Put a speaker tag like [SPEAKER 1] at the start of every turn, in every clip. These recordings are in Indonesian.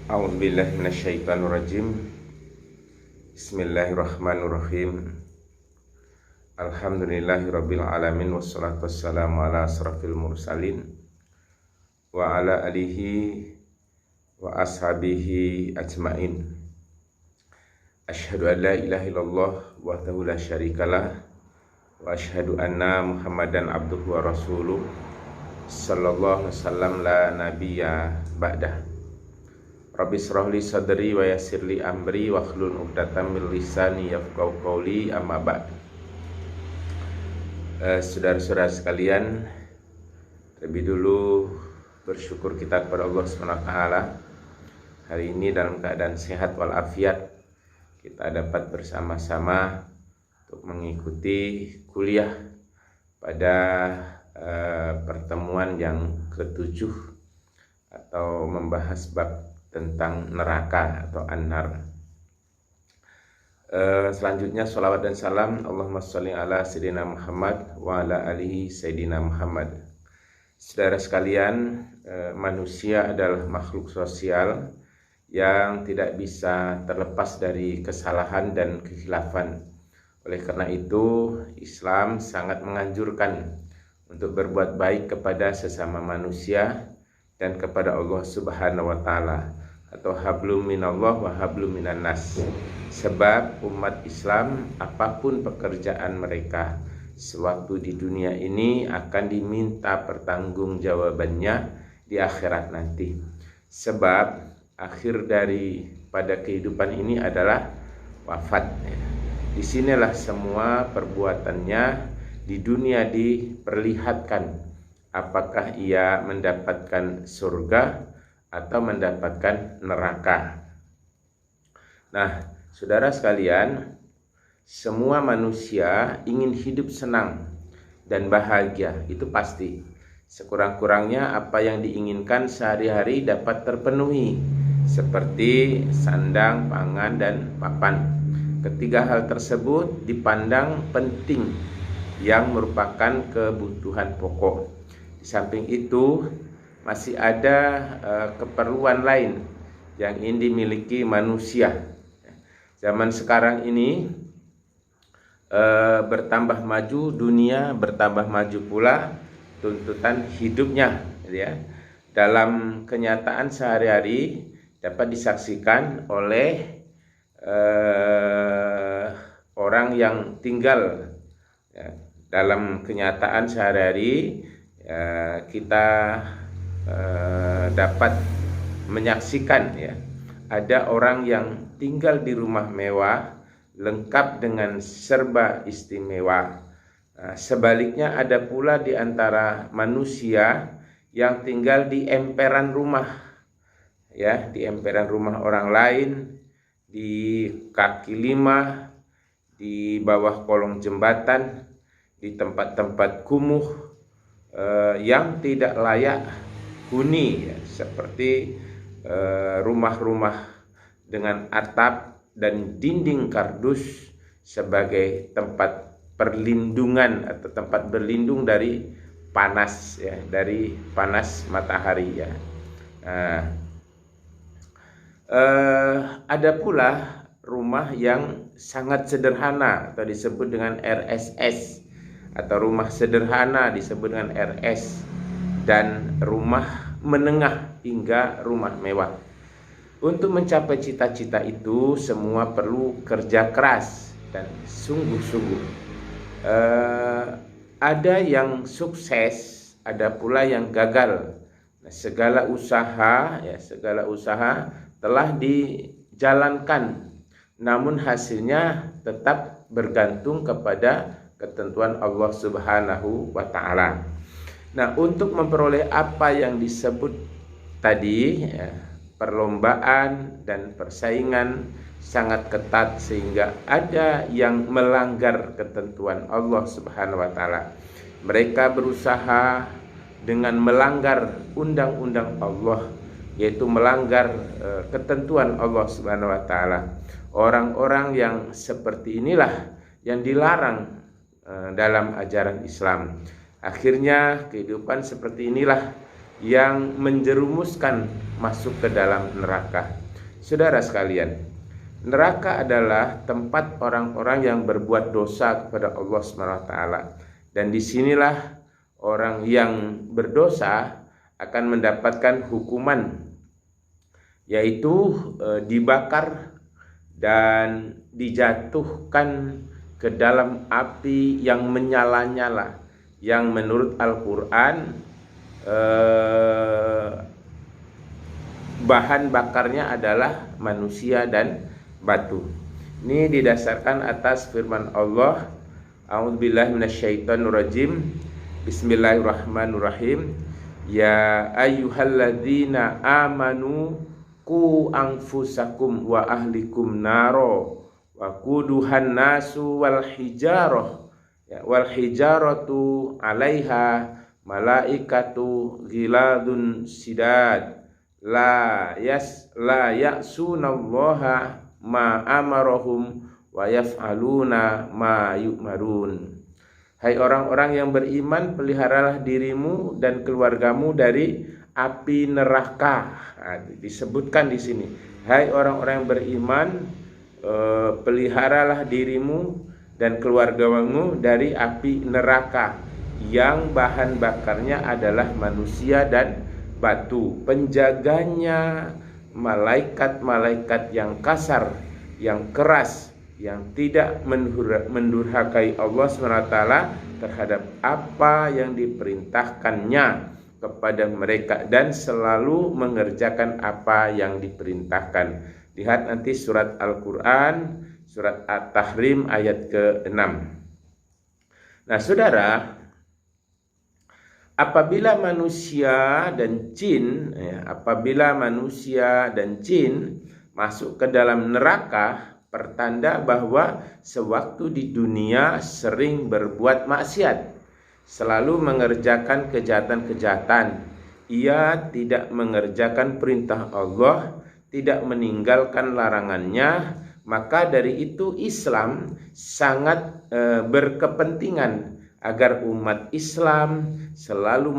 [SPEAKER 1] A'udzubillahi minasyaitonirrajim. Bismillahirrahmanirrahim. Alhamdulillahirabbil alamin wassalatu wassalamu ala asrafil mursalin wa ala alihi wa ashabihi ajmain. Asyhadu an la ilaha illallah wahdahu la syarikalah wa asyhadu anna Muhammadan abduhu wa rasuluh sallallahu alaihi wasallam la nabiyya ba'dah. Rabbi shrah li sadri wa yassir li amri wa hlul 'uqdatam min lisani yafqahu qawli, amma ba'd. Saudara-saudara sekalian, terlebih dulu bersyukur kita kepada Allah SWT. Hari ini dalam keadaan sehat walafiat kita dapat bersama-sama untuk mengikuti kuliah pada pertemuan yang ke-7 atau membahas bab tentang neraka atau an-nar. Selanjutnya sholawat dan salam Allahumma sholli ala sayyidina Muhammad wa ala alihi sayyidina Muhammad. Saudara sekalian, manusia adalah makhluk sosial yang tidak bisa terlepas dari kesalahan dan kekhilafan. Oleh karena itu, Islam sangat menganjurkan untuk berbuat baik kepada sesama manusia dan kepada Allah Subhanahu wa taala, atau hablum minallah wa hablum minan nas. Sebab umat Islam apapun pekerjaan mereka sewaktu di dunia ini akan diminta pertanggungjawabannya di akhirat nanti. Sebab akhir daripada kehidupan ini adalah wafat. Disinilah semua perbuatannya di dunia diperlihatkan, apakah ia mendapatkan surga atau mendapatkan neraka. Nah, saudara sekalian, semua manusia ingin hidup senang dan bahagia, itu pasti. Sekurang-kurangnya apa yang diinginkan sehari-hari dapat terpenuhi, seperti sandang, pangan, dan papan. Ketiga hal tersebut dipandang penting yang merupakan kebutuhan pokok. Di samping itu, masih ada keperluan lain yang ingin dimiliki manusia. Zaman sekarang ini bertambah maju dunia, bertambah maju pula tuntutan hidupnya, ya. Dalam kenyataan sehari-hari dapat disaksikan oleh orang yang tinggal, ya. Dalam kenyataan sehari-hari kita dapat menyaksikan, ya, ada orang yang tinggal di rumah mewah lengkap dengan serba istimewa. Sebaliknya ada pula di antara manusia yang tinggal di emperan rumah, ya, di emperan rumah orang lain, di kaki lima, di bawah kolong jembatan, di tempat-tempat kumuh yang tidak layak huni, ya, seperti rumah-rumah dengan atap dan dinding kardus sebagai tempat perlindungan atau tempat berlindung dari panas, ya, dari panas matahari, ya. Ada pula rumah yang sangat sederhana atau disebut dengan RSS, atau rumah sederhana disebut dengan RS, dan rumah menengah hingga rumah mewah. Untuk mencapai cita-cita itu semua perlu kerja keras dan sungguh-sungguh. Ada yang sukses, ada pula yang gagal. Nah, segala usaha telah dijalankan, namun hasilnya tetap bergantung kepada ketentuan Allah Subhanahu wa taala. Nah, untuk memperoleh apa yang disebut tadi, ya, perlombaan dan persaingan sangat ketat sehingga ada yang melanggar ketentuan Allah Subhanahu wa taala. Mereka berusaha dengan melanggar undang-undang Allah, yaitu melanggar ketentuan Allah Subhanahu wa taala. Orang-orang yang seperti inilah yang dilarang dalam ajaran Islam. Akhirnya kehidupan seperti inilah yang menjerumuskan masuk ke dalam neraka. Saudara sekalian, neraka adalah tempat orang-orang yang berbuat dosa kepada Allah SWT. Dan disinilah orang yang berdosa akan mendapatkan hukuman, yaitu dibakar dan dijatuhkan ke dalam api yang menyala-nyala, yang menurut Al-Quran bahan bakarnya adalah manusia dan batu. Ini didasarkan atas firman Allah, A'udzubillahi minasyaitonirrajim. Bismillahirrahmanirrahim. Ya ayyuhalladzina amanu qu anfusakum wa ahlikum naro wa quduhan nasu wal hijaratu 'alaiha malaikatu ghiladun sidad la ya'sunallaha ma amarahum wa yaf'aluna ma yu'marun. Hai orang-orang yang beriman, peliharalah dirimu dan keluargamu dari api neraka. Nah, disebutkan di sini, hai orang-orang yang beriman, peliharalah dirimu dan keluargamu dari api neraka yang bahan bakarnya adalah manusia dan batu. Penjaganya malaikat-malaikat yang kasar, yang keras, yang tidak mendurhakai Allah SWT terhadap apa yang diperintahkannya kepada mereka dan selalu mengerjakan apa yang diperintahkan. Lihat nanti surat Al-Quran, surat At-Tahrim ayat ke-6. Nah saudara, apabila manusia dan jin masuk ke dalam neraka, pertanda bahwa sewaktu di dunia sering berbuat maksiat, selalu mengerjakan kejahatan-kejahatan. Ia tidak mengerjakan perintah Allah, tidak meninggalkan larangannya. Maka dari itu Islam sangat berkepentingan agar umat Islam selalu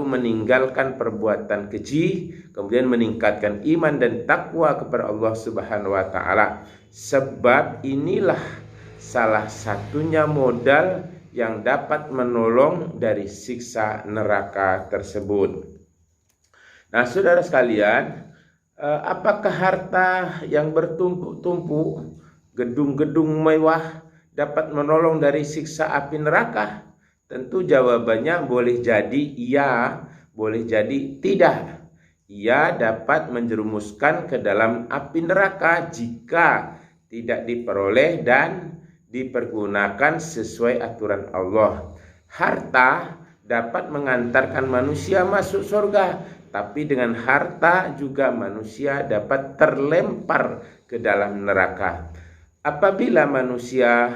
[SPEAKER 1] meninggalkan perbuatan keji, kemudian meningkatkan iman dan takwa kepada Allah Subhanahu wa taala. Sebab inilah salah satunya modal yang dapat menolong dari siksa neraka tersebut. Nah, saudara sekalian, apakah harta yang bertumpuk-tumpuk, gedung-gedung mewah dapat menolong dari siksa api neraka? Tentu jawabannya boleh jadi iya, boleh jadi tidak. Ia dapat menjerumuskan ke dalam api neraka jika tidak diperoleh dan dipergunakan sesuai aturan Allah. Harta dapat mengantarkan manusia masuk surga, tapi dengan harta juga manusia dapat terlempar ke dalam neraka. Apabila manusia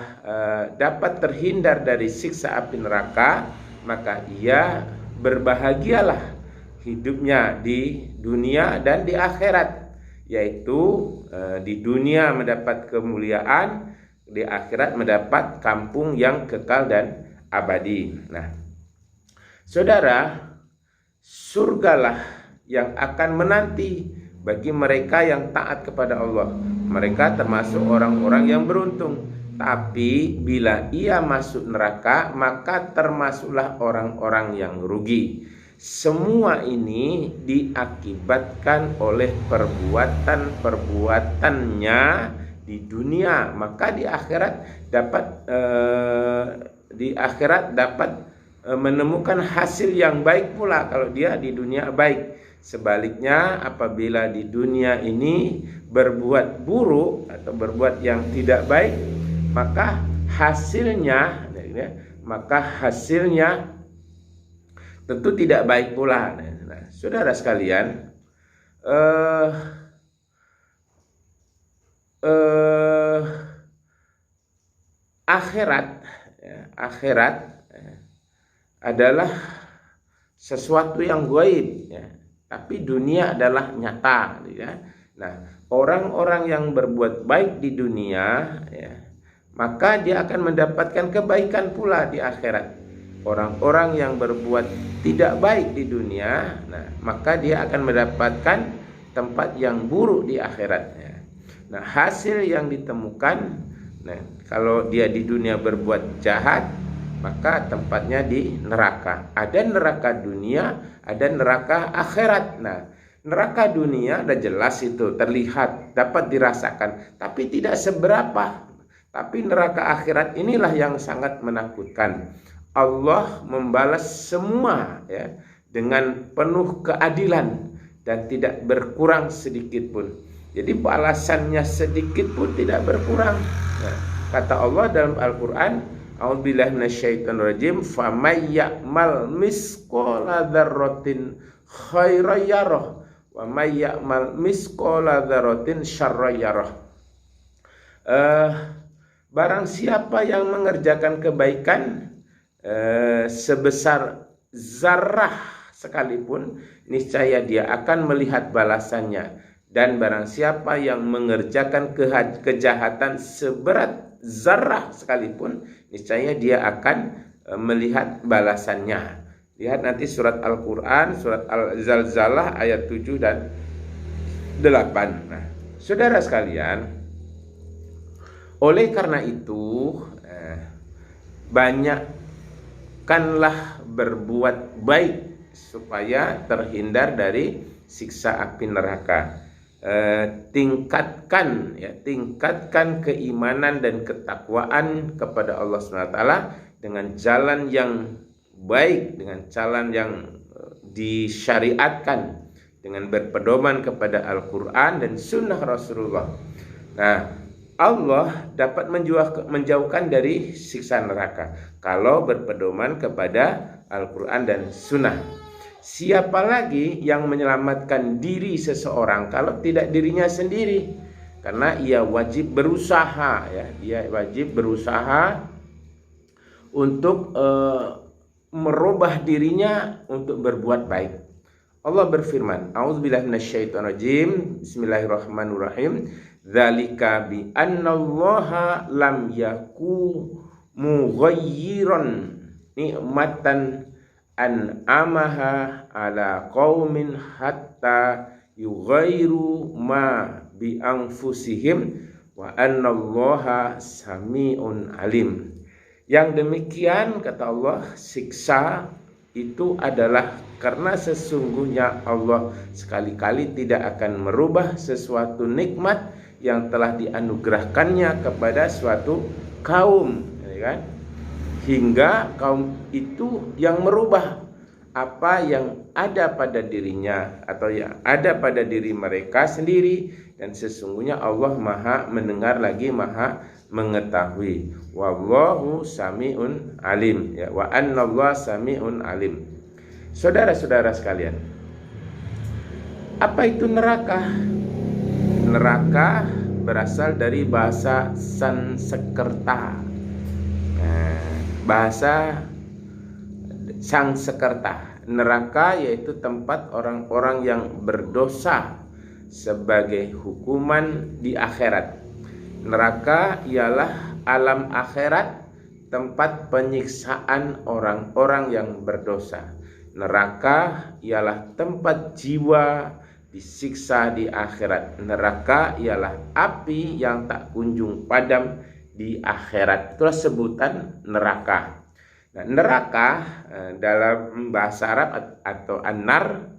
[SPEAKER 1] dapat terhindar dari siksa api neraka, maka ia berbahagialah hidupnya di dunia dan di akhirat, yaitu di dunia mendapat kemuliaan, di akhirat mendapat kampung yang kekal dan abadi. Nah, saudara, surgalah yang akan menanti bagi mereka yang taat kepada Allah. Mereka termasuk orang-orang yang beruntung. Tapi bila ia masuk neraka, maka termasuklah orang-orang yang rugi. Semua ini diakibatkan oleh perbuatan-perbuatannya di dunia. Maka di akhirat dapat menemukan hasil yang baik pula kalau dia di dunia baik. Sebaliknya, apabila di dunia ini berbuat buruk atau berbuat yang tidak baik, maka hasilnya tentu tidak baik pula. Nah, saudara sekalian, akhirat adalah sesuatu yang gaib, ya. Tapi dunia adalah nyata, ya. Nah, orang-orang yang berbuat baik di dunia, ya, maka dia akan mendapatkan kebaikan pula di akhirat. orang-orang yang berbuat tidak baik di dunia, nah maka dia akan mendapatkan tempat yang buruk di akhiratnya. Nah, hasil yang ditemukan, nah kalau dia di dunia berbuat jahat, maka tempatnya di neraka. Ada neraka dunia, ada neraka akhirat. Nah, neraka dunia udah jelas itu, terlihat, dapat dirasakan, tapi tidak seberapa. Tapi neraka akhirat inilah yang sangat menakutkan. Allah membalas semua ya dengan penuh keadilan dan tidak berkurang sedikit pun. Jadi balasannya sedikit pun tidak berkurang. Nah, kata Allah dalam Al-Quran, a'udzubillahi minasyaitonirrajim, faman ya'mal misqala dzarratin khairan yarah wa may ya'mal misqala dzarratin syarran yarah. Barang siapa yang mengerjakan kebaikan sebesar zarah sekalipun, niscaya dia akan melihat balasannya. Dan barang siapa yang mengerjakan kejahatan seberat zarah sekalipun, niscaya dia akan melihat balasannya. Lihat nanti surat Al-Quran, surat Al-Zalzalah ayat 7 dan 8. Nah, saudara sekalian, oleh karena itu banyakkanlah berbuat baik supaya terhindar dari siksa api neraka. Tingkatkan keimanan dan ketakwaan kepada Allah SWT dengan jalan yang baik, dengan jalan yang disyariatkan, dengan berpedoman kepada Al-Quran dan Sunnah Rasulullah. Nah, Allah dapat menjauhkan dari siksa neraka kalau berpedoman kepada Al-Quran dan Sunnah. Siapa lagi yang menyelamatkan diri seseorang kalau tidak dirinya sendiri? Karena ia wajib berusaha, ya, dia wajib berusaha untuk merubah dirinya untuk berbuat baik. Allah berfirman, a'udzubillahi minasyaitonirrajim, bismillahirrahmanirrahim, dzalika bi annallaha lam yaku mughayyiran ni'matan an'amaha ala qaumin hatta yughayyiru ma bi anfusihim wa annallaha sami'un alim. Yang demikian, kata Allah, siksa itu adalah karena sesungguhnya Allah sekali-kali tidak akan merubah sesuatu nikmat yang telah dianugerahkannya kepada suatu kaum, ya kan? Hingga kaum itu yang merubah apa yang ada pada dirinya atau yang ada pada diri mereka sendiri, dan sesungguhnya Allah Maha mendengar lagi Maha mengetahui. Wallahu sami'un alim, ya, wa annallaha sami'un alim. Saudara-saudara sekalian, apa itu neraka? Neraka berasal dari bahasa Sanskerta. Bahasa Sanskerta. Neraka yaitu tempat orang-orang yang berdosa sebagai hukuman di akhirat. Neraka ialah alam akhirat, tempat penyiksaan orang-orang yang berdosa. Neraka ialah tempat jiwa disiksa di akhirat. Neraka ialah api yang tak kunjung padam di akhirat. Itulah sebutan neraka. Nah, neraka dalam bahasa Arab atau an-nar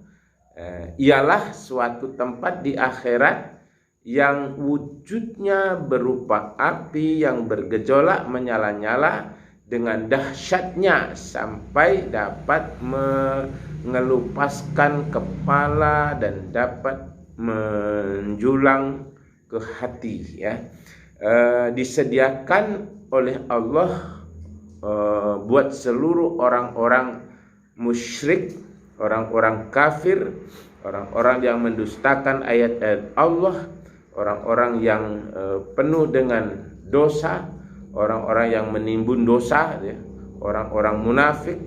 [SPEAKER 1] ialah suatu tempat di akhirat yang wujudnya berupa api yang bergejolak menyala-nyala dengan dahsyatnya sampai dapat mengelupaskan kepala dan dapat menjulang ke hati, ya. Disediakan oleh Allah buat seluruh orang-orang musyrik, orang-orang kafir, orang-orang yang mendustakan ayat-ayat Allah, orang-orang yang penuh dengan dosa, orang-orang yang menimbun dosa, ya, orang-orang munafik,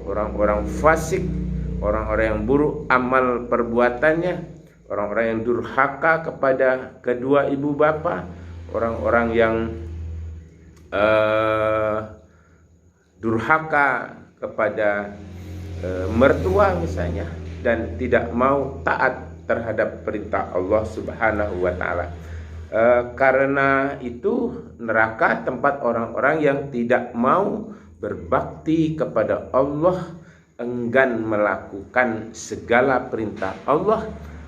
[SPEAKER 1] orang-orang fasik, orang-orang yang buruk amal perbuatannya, orang-orang yang durhaka kepada kedua ibu bapa, orang-orang yang durhaka kepada mertua misalnya, dan tidak mau taat terhadap perintah Allah Subhanahu wa taala. Karena itu neraka tempat orang-orang yang tidak mau berbakti kepada Allah, enggan melakukan segala perintah Allah,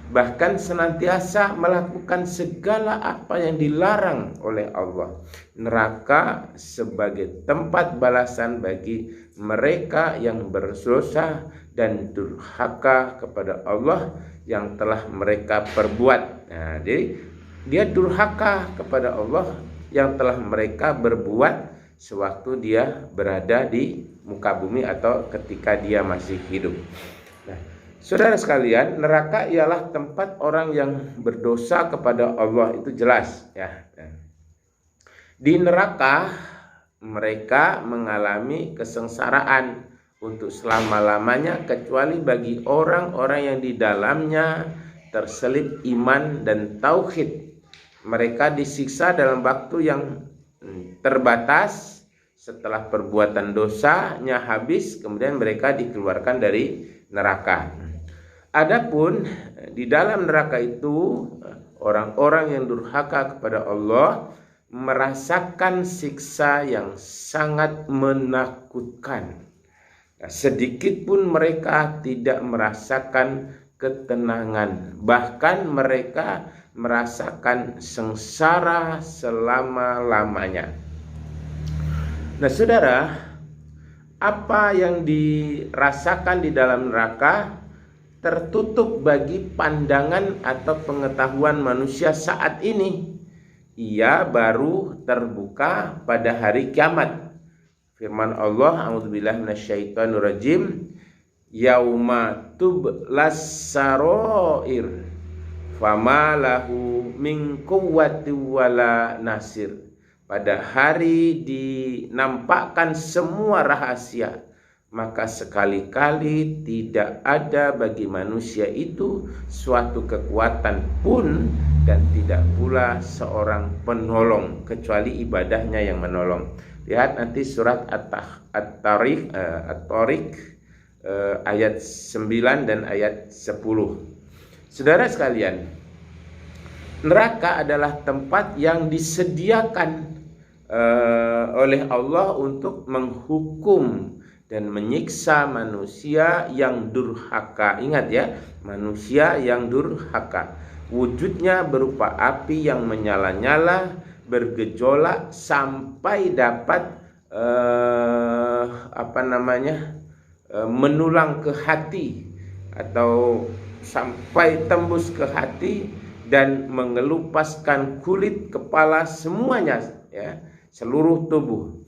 [SPEAKER 1] bahkan senantiasa melakukan segala apa yang dilarang oleh Allah. Neraka sebagai tempat balasan bagi mereka yang berdosa dan durhaka kepada Allah yang telah mereka perbuat. Nah, jadi dia durhaka kepada Allah yang telah mereka berbuat sewaktu dia berada di muka bumi atau ketika dia masih hidup. Nah, saudara sekalian, neraka ialah tempat orang yang berdosa kepada Allah, itu jelas ya. Di neraka mereka mengalami kesengsaraan untuk selama-lamanya, kecuali bagi orang-orang yang di dalamnya terselip iman dan tauhid. Mereka disiksa dalam waktu yang terbatas. Setelah perbuatan dosanya habis, kemudian mereka dikeluarkan dari neraka. Adapun di dalam neraka itu, orang-orang yang durhaka kepada Allah merasakan siksa yang sangat menakutkan. Sedikit pun mereka tidak merasakan ketenangan, bahkan mereka merasakan sengsara selama-lamanya. Nah, saudara, apa yang dirasakan di dalam neraka tertutup bagi pandangan atau pengetahuan manusia saat ini. Ia baru terbuka pada hari kiamat. Firman Allah, a'udzubillahi minasyaitonirrajim, yauma tublas sarair fama lahu min quwwati wala nasir. Pada hari dinampakkan semua rahasia, maka sekali-kali tidak ada bagi manusia itu suatu kekuatan pun, dan tidak pula seorang penolong kecuali ibadahnya yang menolong. Lihat nanti surat At-Tariq ayat 9 dan ayat 10. Saudara sekalian, neraka adalah tempat yang disediakan oleh Allah untuk menghukum dan menyiksa manusia yang durhaka. Ingat ya, manusia yang durhaka. Wujudnya berupa api yang menyala-nyala, bergejolak sampai dapat menulang ke hati atau sampai tembus ke hati dan mengelupaskan kulit, kepala, semuanya ya, seluruh tubuh.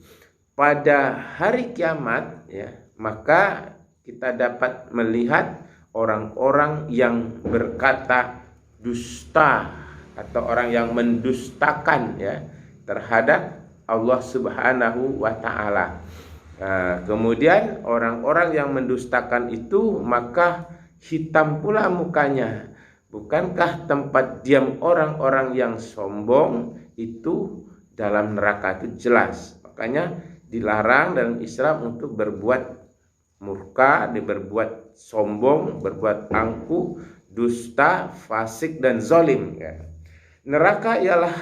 [SPEAKER 1] Pada hari kiamat ya, maka kita dapat melihat orang-orang yang berkata dusta atau orang yang mendustakan ya terhadap Allah Subhanahu wa taala. Nah, kemudian orang-orang yang mendustakan itu maka hitam pula mukanya. Bukankah tempat diam orang-orang yang sombong itu dalam neraka? Itu jelas. Makanya dilarang dalam Islam untuk berbuat murka, berbuat sombong, berbuat angkuh, dusta, fasik, dan zalim ya. Neraka ialah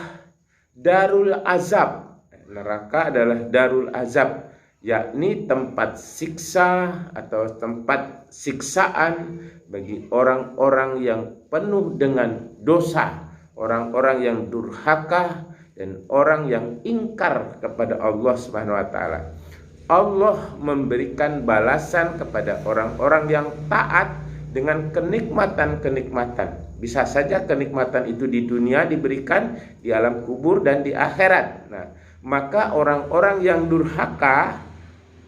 [SPEAKER 1] darul azab. Neraka adalah darul azab, yakni tempat siksa atau tempat siksaan bagi orang-orang yang penuh dengan dosa, orang-orang yang durhaka, dan orang yang ingkar kepada Allah Subhanahu wa taala. Allah memberikan balasan kepada orang-orang yang taat dengan kenikmatan-kenikmatan. Bisa saja kenikmatan itu di dunia diberikan, di alam kubur, dan di akhirat. Nah, maka orang-orang yang durhaka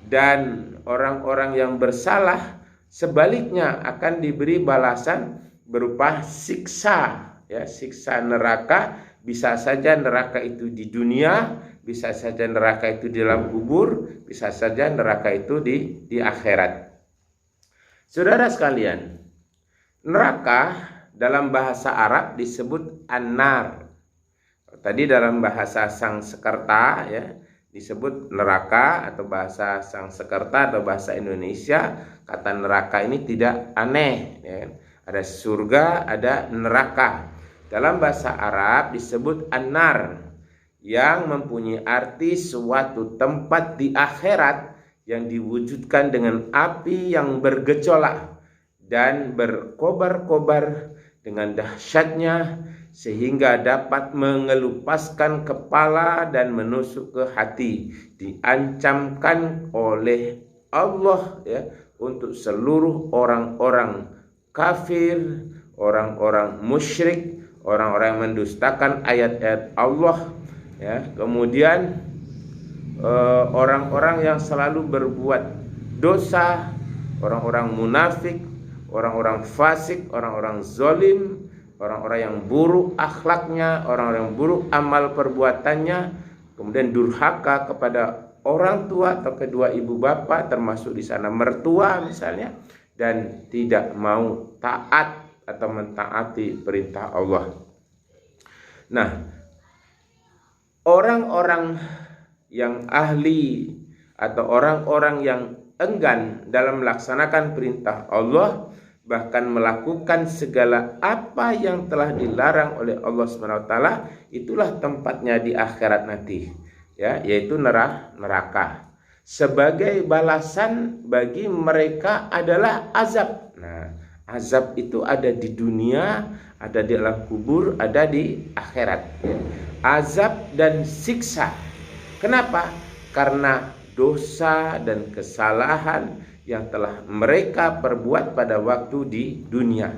[SPEAKER 1] dan orang-orang yang bersalah sebaliknya akan diberi balasan berupa siksa ya, siksa neraka. Bisa saja neraka itu di dunia, bisa saja neraka itu di dalam kubur, bisa saja neraka itu di akhirat. Saudara sekalian, neraka dalam bahasa Arab disebut an-nar. Tadi dalam bahasa Sanskerta ya disebut neraka atau bahasa Sanskerta atau bahasa Indonesia. Kata neraka ini tidak aneh, ya. Ada surga, ada neraka. Dalam bahasa Arab disebut an-nar, yang mempunyai arti suatu tempat di akhirat yang diwujudkan dengan api yang bergejolak dan berkobar-kobar dengan dahsyatnya sehingga dapat mengelupaskan kepala dan menusuk ke hati. Diancamkan oleh Allah, ya, untuk seluruh orang-orang kafir, orang-orang musyrik, orang-orang yang mendustakan ayat-ayat Allah, ya. Kemudian orang-orang yang selalu berbuat dosa, orang-orang munafik, orang-orang fasik, orang-orang zalim, orang-orang yang buruk akhlaknya, orang-orang yang buruk amal perbuatannya, kemudian durhaka kepada orang tua atau kedua ibu bapa, termasuk di sana mertua misalnya, dan tidak mau taat atau mentaati perintah Allah. Nah, orang-orang yang ahli atau orang-orang yang enggan dalam melaksanakan perintah Allah, bahkan melakukan segala apa yang telah dilarang oleh Allah SWT, itulah tempatnya di akhirat nanti, ya, yaitu neraka. Sebagai balasan bagi mereka adalah azab. Nah, azab itu ada di dunia, ada di alam kubur, ada di akhirat, ya. Azab dan siksa. Kenapa? Karena dosa dan kesalahan yang telah mereka perbuat pada waktu di dunia.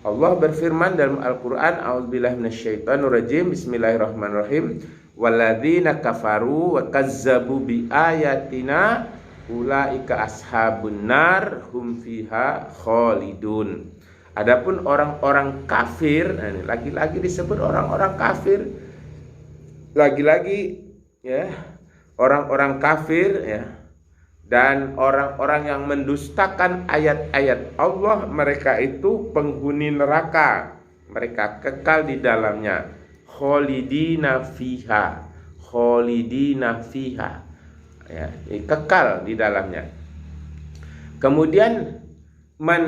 [SPEAKER 1] Allah berfirman dalam Al-Quran, A'udzubillahi minasyaitonirrajim, Bismillahirrahmanirrahim, walladzina kafaru wa kazzabu bi ayatina ulaika ashabun nar hum fiha khalidun. Adapun orang-orang kafir, nah ini lagi-lagi disebut orang-orang kafir, lagi-lagi, ya, orang-orang kafir, ya, dan orang-orang yang mendustakan ayat-ayat Allah, mereka itu penghuni neraka, mereka kekal di dalamnya, khalidina fiha, ya, kekal di dalamnya. Kemudian man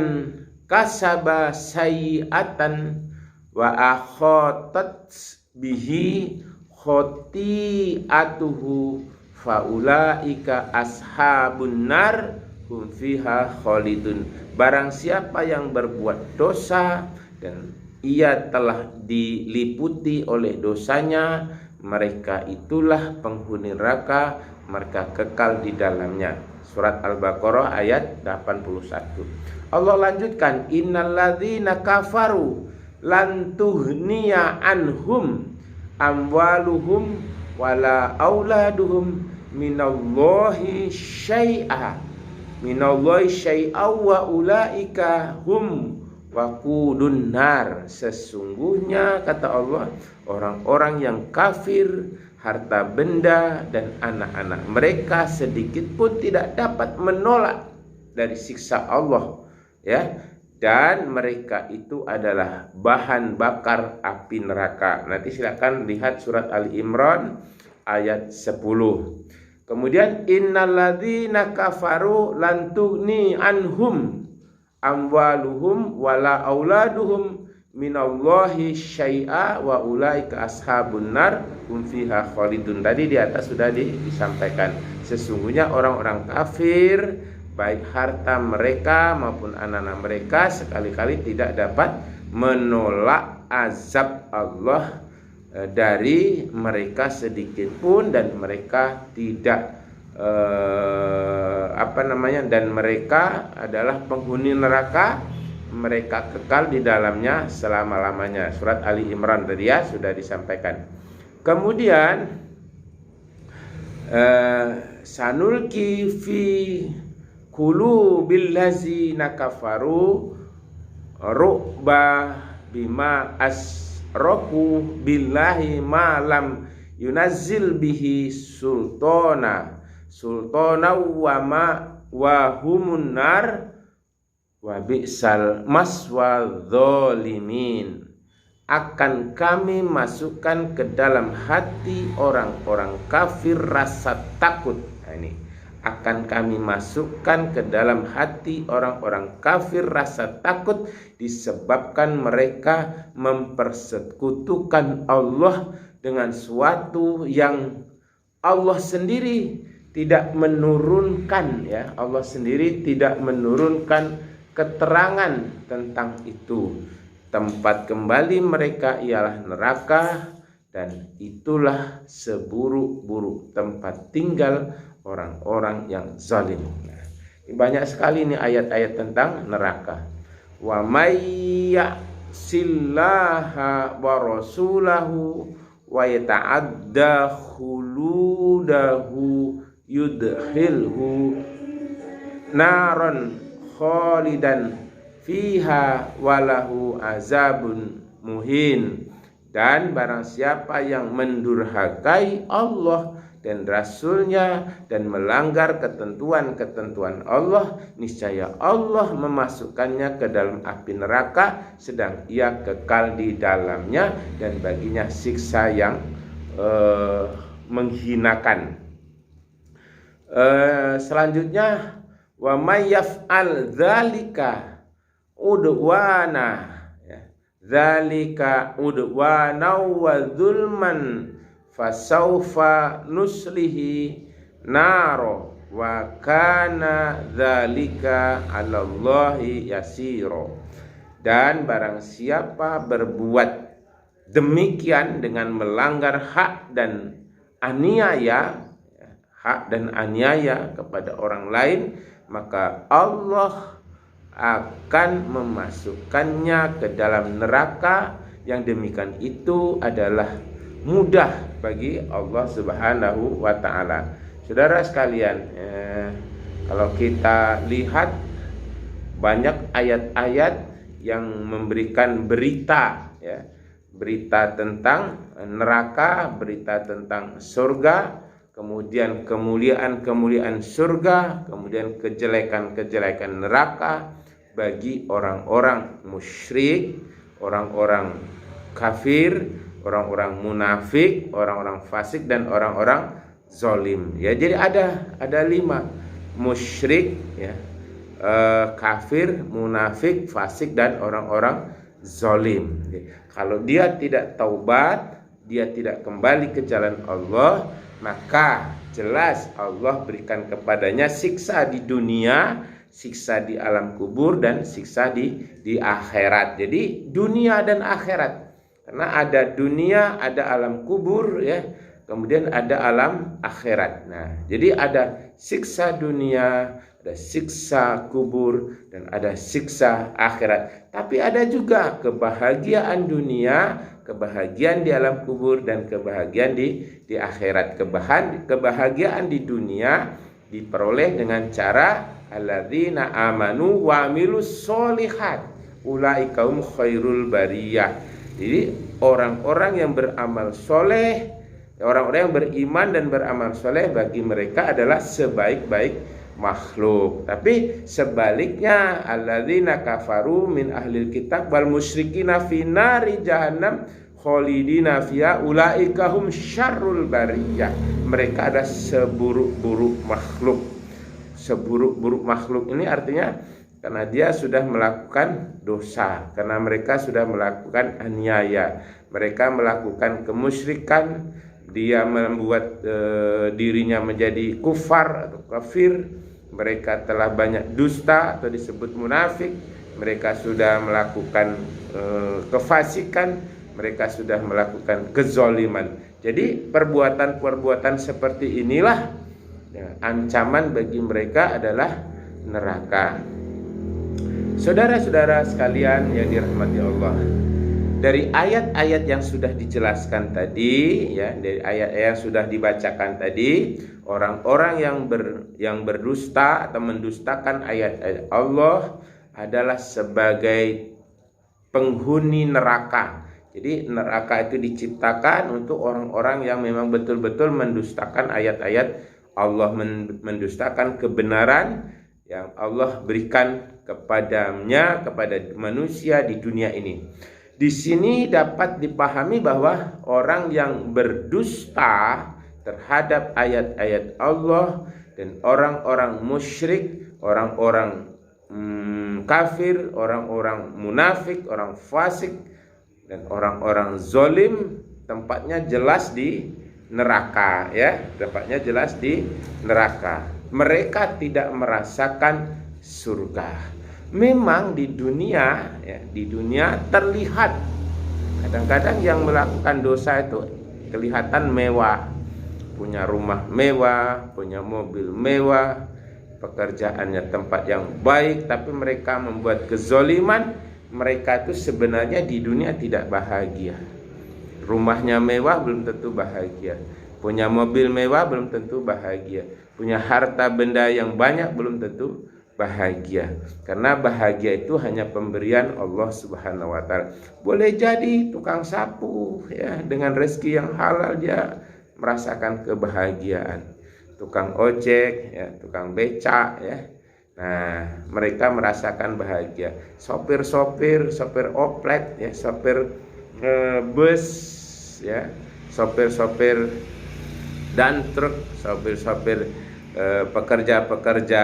[SPEAKER 1] kasaba sayyi'atan wa akhatat bihi khoti'atuhu faulaika ashabun nar hum fiha khalidun. Barang siapa yang berbuat dosa dan ia telah diliputi oleh dosanya, mereka itulah penghuni neraka, mereka kekal di dalamnya. Surat Al-Baqarah ayat 81. Allah lanjutkan, innalladzina kafaru lan tughniya anhum amwaluhum wala auladuhum minallahi syai'a wa ulaika hum waqudun nar. Sesungguhnya, kata Allah, orang-orang yang kafir, harta benda dan anak-anak mereka sedikit pun tidak dapat menolak dari siksa Allah, ya, dan mereka itu adalah bahan bakar api neraka. Nanti silakan lihat surat Ali Imran ayat 10. Kemudian innalladzina kafaru lan tughni anhum amwaluhum wala auladuhum minallahi syai'a wa ulaika ashabun nar hum fiha khalidun. Tadi di atas sudah disampaikan, sesungguhnya orang-orang kafir, baik harta mereka maupun anak-anak mereka, sekali-kali tidak dapat menolak azab Allah dari mereka sedikit pun, dan mereka tidak dan mereka adalah penghuni neraka, mereka kekal di dalamnya selama-lamanya. Surat Ali Imran tadi, ya, sudah disampaikan. Kemudian sanulki fi qulubil ladzina kafaru ru'ba bima asraku billahi ma lam yunazzil bihi sultana wa humun nar wa bi'sal maswa dzalimin. akan kami masukkan ke dalam hati orang-orang kafir rasa takut. Nah, ini akan kami masukkan ke dalam hati orang-orang kafir rasa takut disebabkan mereka mempersekutukan Allah dengan suatu yang Allah sendiri tidak menurunkan, ya. Allah sendiri tidak menurunkan keterangan tentang itu. Tempat kembali mereka ialah neraka, dan itulah seburuk-buruk tempat tinggal orang-orang yang zalim. Nah, banyak sekali ini ayat-ayat tentang neraka. Wa may ya'sillaha wa rasulahu wa yata'adda khuludahu yudkhilhu naron khalidan fiha walahu azabun muhin. Dan barang siapa yang mendurhakai Allah dan Rasulnya dan melanggar ketentuan-ketentuan Allah, niscaya Allah memasukkannya ke dalam api neraka, sedang ia kekal di dalamnya, dan baginya siksa yang menghinakan. Selanjutnya, wa may yaf'al dzalika udwana, dzalika udwana wa zulman fasaufa nuslihi naro wa kana dzalika 'alallahi yasiro. Dan barang siapa berbuat demikian dengan melanggar hak dan aniaya kepada orang lain, maka Allah akan memasukkannya ke dalam neraka. Yang demikian itu adalah mudah bagi Allah Subhanahu wa ta'ala. Saudara sekalian, kalau kita lihat banyak ayat-ayat yang memberikan berita, ya, berita tentang neraka, berita tentang surga, kemudian kemuliaan-kemuliaan surga, kemudian kejelekan-kejelekan neraka bagi orang-orang musyrik, orang-orang kafir, orang-orang munafik, orang-orang fasik, dan orang-orang zalim. Ya, jadi ada 5: musyrik, ya, kafir, munafik, fasik, dan orang-orang zalim. Kalau dia tidak taubat, dia tidak kembali ke jalan Allah, maka jelas Allah berikan kepadanya siksa di dunia, siksa di alam kubur, dan siksa di akhirat. Jadi dunia dan akhirat, karena ada dunia, ada alam kubur, ya, kemudian ada alam akhirat. Nah, jadi ada siksa dunia, ada siksa kubur, dan ada siksa akhirat. Tapi ada juga kebahagiaan dunia, kebahagiaan di alam kubur, dan kebahagiaan di akhirat. Kebahagiaan di dunia diperoleh dengan cara alladzina amanu wa amilus sholihat ulaika hum khairul bariyah. Jadi orang-orang yang beramal soleh, orang-orang yang beriman dan beramal soleh, bagi mereka adalah sebaik-baik makhluk. Tapi sebaliknya, alladzina kafaru min ahlil kitab wal musyrikina fi nari jahannam khalidina fiha ulaika hum syarrul bariyah. Mereka adalah seburuk-buruk makhluk. Seburuk-buruk makhluk ini artinya karena dia sudah melakukan dosa, karena mereka sudah melakukan aniaya, mereka melakukan kemusyrikan, dia membuat dirinya menjadi kufar atau kafir, mereka telah banyak dusta atau disebut munafik, mereka sudah melakukan kefasikan, mereka sudah melakukan kezoliman. Jadi perbuatan-perbuatan seperti inilah, ya, ancaman bagi mereka adalah neraka. Saudara-saudara sekalian yang dirahmati Allah, dari ayat-ayat yang sudah dijelaskan tadi, ya, dari ayat-ayat yang sudah dibacakan tadi, orang-orang yang berdusta atau mendustakan ayat-ayat Allah adalah sebagai penghuni neraka. Jadi neraka itu diciptakan untuk orang-orang yang memang betul-betul mendustakan ayat-ayat Allah, mendustakan kebenaran yang Allah berikan kepada manusia di dunia ini. Di sini dapat dipahami bahwa orang yang berdusta terhadap ayat-ayat Allah dan orang-orang musyrik, orang-orang kafir, orang-orang munafik, orang fasik dan orang-orang zolim, tempatnya jelas di neraka, ya, tempatnya jelas di neraka. Mereka tidak merasakan surga. Memang di dunia, ya, di dunia terlihat kadang-kadang yang melakukan dosa itu kelihatan mewah, punya rumah mewah, punya mobil mewah, pekerjaannya tempat yang baik, tapi mereka membuat kezoliman. Mereka itu sebenarnya di dunia tidak bahagia. Rumahnya mewah belum tentu bahagia, punya mobil mewah belum tentu bahagia, punya harta benda yang banyak belum tentu bahagia. Karena bahagia itu hanya pemberian Allah Subhanahu wa taala. Boleh jadi tukang sapu, ya, dengan rezeki yang halal dia merasakan kebahagiaan. Tukang ojek, ya, tukang becak, ya. Nah, mereka merasakan bahagia. Sopir oplet, ya, sopir bus, ya, sopir dan truk, sopir pekerja-pekerja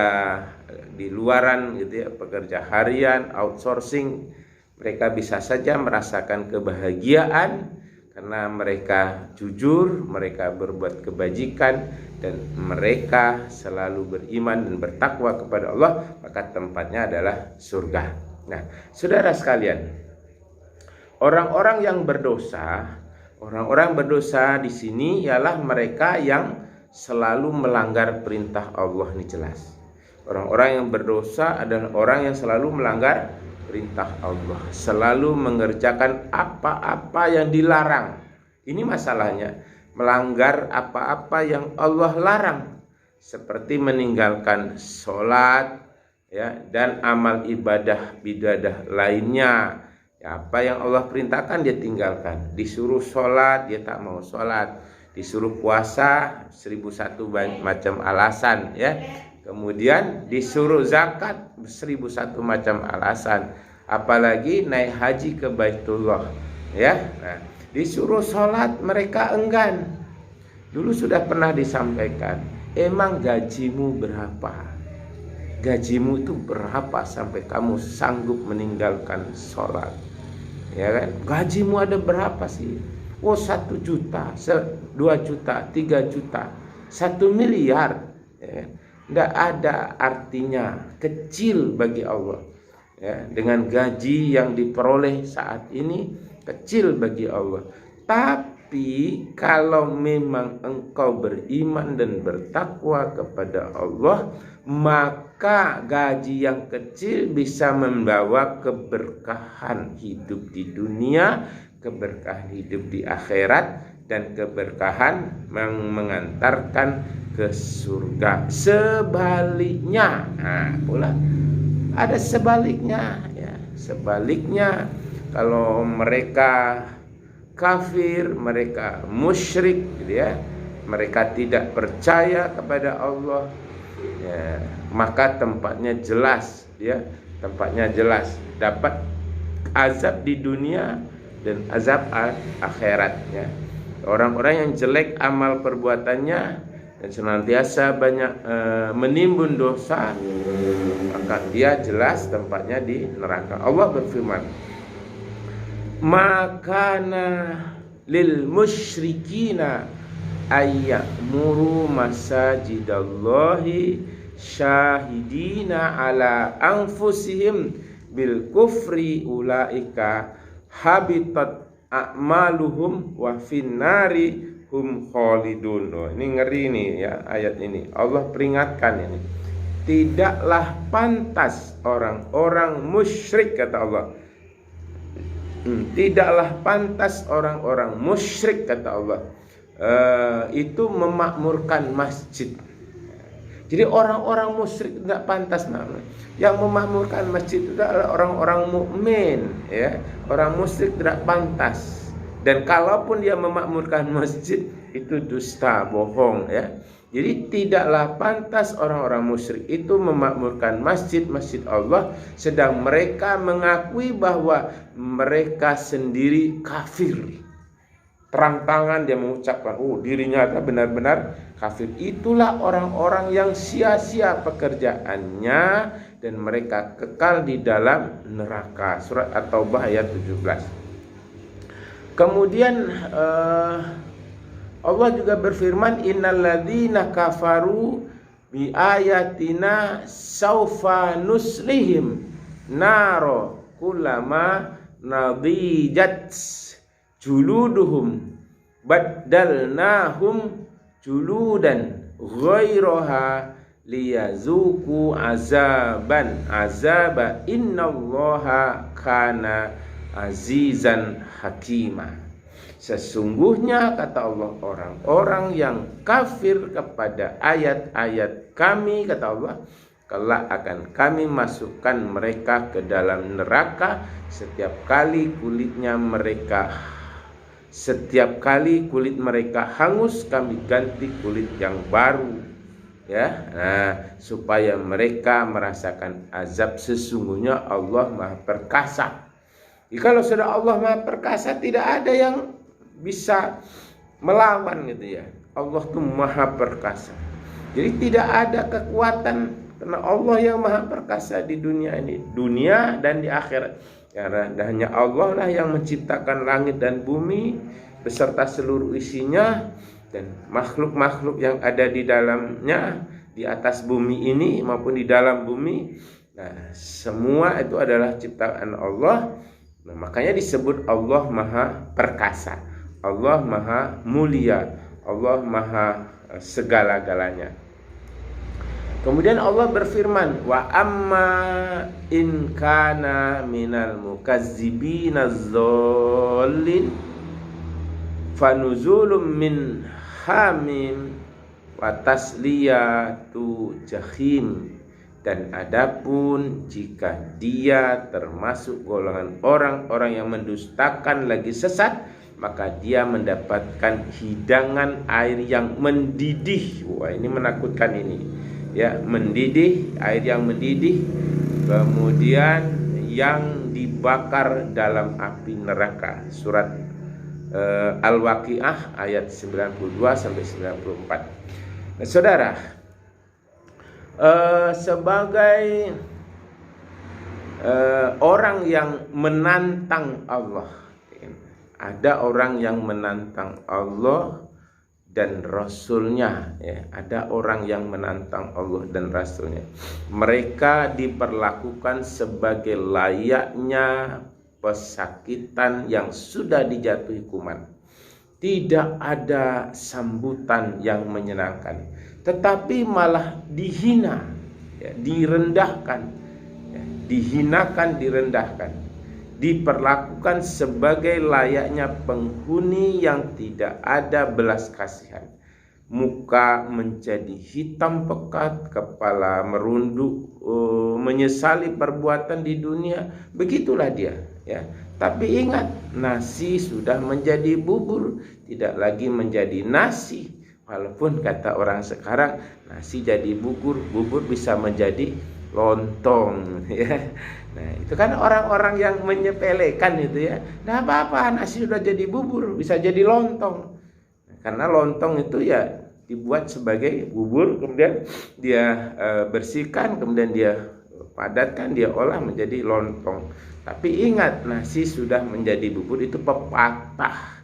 [SPEAKER 1] di luaran gitu, ya, pekerja harian, outsourcing, mereka bisa saja merasakan kebahagiaan karena mereka jujur, mereka berbuat kebajikan dan mereka selalu beriman dan bertakwa kepada Allah, maka tempatnya adalah surga. Nah, saudara sekalian, orang-orang yang berdosa, di sini ialah mereka yang selalu melanggar perintah Allah, ini jelas. Orang-orang yang berdosa adalah orang yang selalu melanggar perintah Allah, selalu mengerjakan apa-apa yang dilarang. Ini masalahnya, melanggar apa-apa yang Allah larang, seperti meninggalkan sholat, ya, dan amal ibadah lainnya. Ya, apa yang Allah perintahkan dia tinggalkan. Disuruh sholat dia tak mau sholat, disuruh puasa 1001 macam alasan, ya. Kemudian disuruh zakat 1001 macam alasan, apalagi naik haji ke Baitullah, ya. Nah, disuruh sholat mereka enggan. Dulu sudah pernah disampaikan, emang gajimu berapa? Gajimu itu berapa sampai kamu sanggup meninggalkan sholat? Ya kan? Gajimu ada berapa sih? Oh, 1 juta, 2 juta, 3 juta, 1 miliar, ya. Tidak ada artinya, kecil bagi Allah, ya. Dengan gaji yang diperoleh saat ini kecil bagi Allah. Tapi kalau memang engkau beriman dan bertakwa kepada Allah, maka gaji yang kecil bisa membawa keberkahan hidup di dunia, keberkahan hidup di akhirat, dan keberkahan mengantarkan ke surga. Sebaliknya, nah, pula ada sebaliknya, ya. Sebaliknya, kalau mereka kafir, mereka musyrik, gitu ya, mereka tidak percaya kepada Allah, ya, maka tempatnya jelas, ya, tempatnya jelas dapat azab di dunia dan azab akhiratnya. Orang-orang yang jelek amal perbuatannya dan senantiasa banyak menimbun dosa, maka dia jelas tempatnya di neraka. Allah berfirman, makana lil musyrikina ayyamuru masajidallahi syahidina ala anfusihim bil kufri ulaika habitat a'maluhum wa finnari hum khalidun. Oh, ini ngeri nih, ya, ayat ini. Allah peringatkan ini. Tidaklah pantas orang-orang musyrik, kata Allah. Tidaklah pantas orang-orang musyrik, kata Allah, itu memakmurkan masjid. Jadi orang-orang musyrik tidak pantas. Yang memakmurkan masjid itu adalah orang-orang mukmin, ya. Orang musyrik tidak pantas. Dan kalaupun dia memakmurkan masjid, itu dusta, bohong, ya. Jadi tidaklah pantas orang-orang musyrik itu memakmurkan masjid-masjid Allah sedang mereka mengakui bahwa mereka sendiri kafir. Terang-terangan dia mengucapkan, dirinya benar-benar kafir. Itulah orang-orang yang sia-sia pekerjaannya dan mereka kekal di dalam neraka. Surat At-Taubah ayat 17. Kemudian Allah juga berfirman, innalladzina kafaru bi ayatina saufa nuslihim naro kullama nadijat juluduhum baddalnahum juludan ghairaha liyazuku azaba innallaha kana azizan hakimah. Sesungguhnya kata Allah, orang-orang yang kafir kepada ayat-ayat kami, kata Allah, kelak akan kami masukkan mereka ke dalam neraka setiap kali kulit mereka hangus, kami ganti kulit yang baru, supaya mereka merasakan azab. Sesungguhnya Allah Maha Perkasa. Kalau sudah Allah Maha Perkasa, tidak ada yang bisa melawan gitu ya. Allah itu Maha Perkasa. Jadi tidak ada kekuatan, karena Allah yang Maha Perkasa di dunia ini, dunia dan di akhirat. Karena hanya Allah lah yang menciptakan langit dan bumi beserta seluruh isinya dan makhluk-makhluk yang ada di dalamnya, di atas bumi ini maupun di dalam bumi. Nah, semua itu adalah ciptaan Allah. Nah, makanya disebut Allah Maha Perkasa, Allah Maha Mulia, Allah Maha segala-galanya. Kemudian Allah berfirman, wa amma in kana minal mukazzibina dzallin fanuzulum min hamim wa tasliyatu jahim. Dan adapun jika dia termasuk golongan orang-orang yang mendustakan lagi sesat, maka dia mendapatkan hidangan air yang mendidih. Wah, ini menakutkan ini. Ya, mendidih, air yang mendidih, kemudian yang dibakar dalam api neraka. Surat Al-Waqiah ayat 92 sampai 94. Nah, saudara, sebagai orang yang menantang Allah, ada orang yang menantang Allah dan Rasulnya, ada orang yang menantang Allah dan Rasulnya. Mereka diperlakukan sebagai layaknya pesakitan yang sudah dijatuhi hukuman. Tidak ada sambutan yang menyenangkan, tetapi malah dihina, direndahkan, dihinakan, direndahkan, diperlakukan sebagai layaknya penghuni yang tidak ada belas kasihan. Muka menjadi hitam pekat, kepala merunduk, menyesali perbuatan di dunia. Begitulah dia, Tapi ingat, nasi sudah menjadi bubur, tidak lagi menjadi nasi. Walaupun kata orang sekarang, nasi jadi bubur, bubur bisa menjadi lontong, Nah, itu kan orang-orang yang menyepelekan itu, Nah, apa-apa, nasi sudah jadi bubur, bisa jadi lontong. Karena lontong itu dibuat sebagai bubur, kemudian dia bersihkan, kemudian dia padatkan, dia olah menjadi lontong. Tapi ingat, nasi sudah menjadi bubur, itu pepatah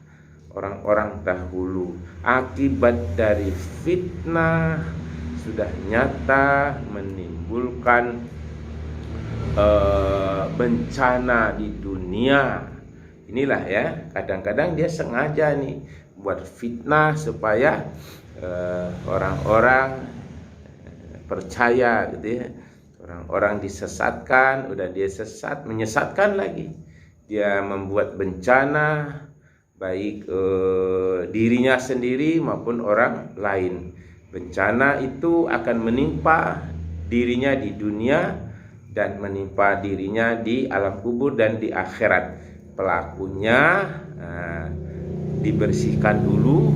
[SPEAKER 1] orang-orang dahulu. Akibat dari fitnah sudah nyata menimbulkan bencana di dunia. Inilah kadang-kadang dia sengaja nih buat fitnah supaya orang-orang percaya gitu, Orang-orang disesatkan, udah dia sesat, menyesatkan lagi. Dia membuat bencana baik dirinya sendiri maupun orang lain. Bencana itu akan menimpa dirinya di dunia dan menimpa dirinya di alam kubur dan di akhirat. Pelakunya dibersihkan dulu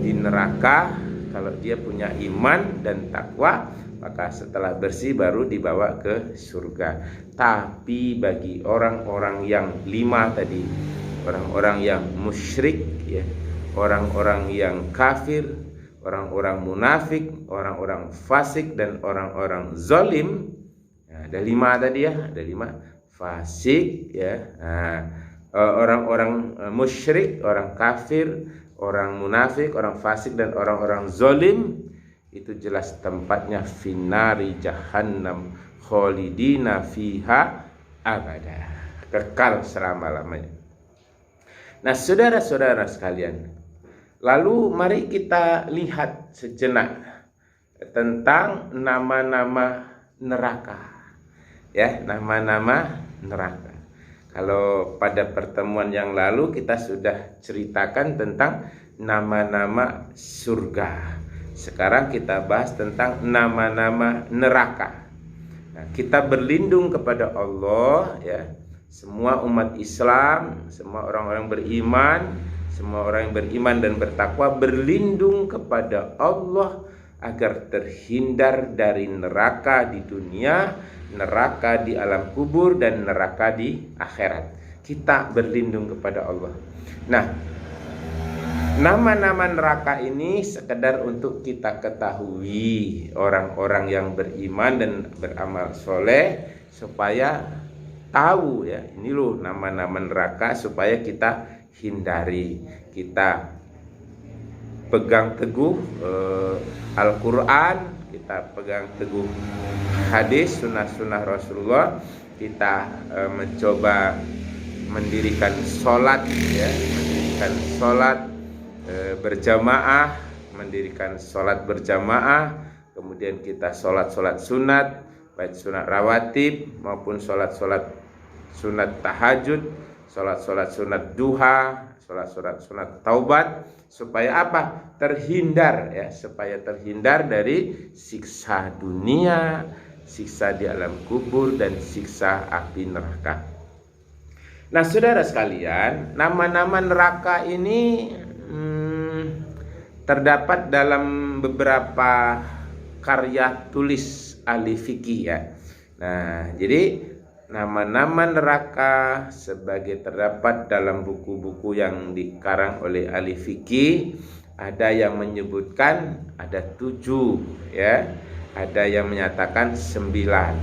[SPEAKER 1] di neraka, kalau dia punya iman dan takwa, maka setelah bersih baru dibawa ke surga. Tapi bagi orang-orang yang 5 tadi, orang-orang yang musyrik, ya, orang-orang yang kafir, orang-orang munafik, orang-orang fasik, dan orang-orang zalim. Nah, ada 5 tadi ya, ada 5. Fasik, ya. Nah, orang-orang musyrik, orang kafir, orang munafik, orang fasik, dan orang-orang zalim itu jelas tempatnya finari jahannam khalidina fiha abada, kekal selama-lamanya. Nah, saudara-saudara sekalian, lalu mari kita lihat sejenak tentang nama-nama neraka. Ya, nama-nama neraka. Kalau pada pertemuan yang lalu kita sudah ceritakan tentang nama-nama surga. Sekarang kita bahas tentang nama-nama neraka. Nah, kita berlindung kepada Allah, ya. Semua umat Islam, semua orang-orang beriman, semua orang yang beriman dan bertakwa berlindung kepada Allah agar terhindar dari neraka di dunia, neraka di alam kubur, dan neraka di akhirat. Kita berlindung kepada Allah. Nah, nama-nama neraka ini sekedar untuk kita ketahui, orang-orang yang beriman dan beramal soleh, supaya tahu, ya, ini loh nama-nama neraka, supaya kita hindari. Kita pegang teguh Al-Quran, kita pegang teguh hadis, sunnah-sunnah Rasulullah. Kita mencoba mendirikan sholat, ya, mendirikan sholat berjamaah, mendirikan sholat berjamaah. Kemudian kita sholat sunat, baik sunat rawatib maupun sholat sunat tahajud, sholat sunat duha, sholat sunat taubat, supaya apa? Terhindar, ya, supaya terhindar dari siksa dunia, siksa di alam kubur, dan siksa api neraka. Nah, saudara sekalian, nama-nama neraka ini terdapat dalam beberapa karya tulis ahli fikih, ya. Nah, jadi nama-nama neraka sebagai terdapat dalam buku-buku yang dikarang oleh ahli fikih, ada yang menyebutkan ada 7, ya, ada yang menyatakan 9.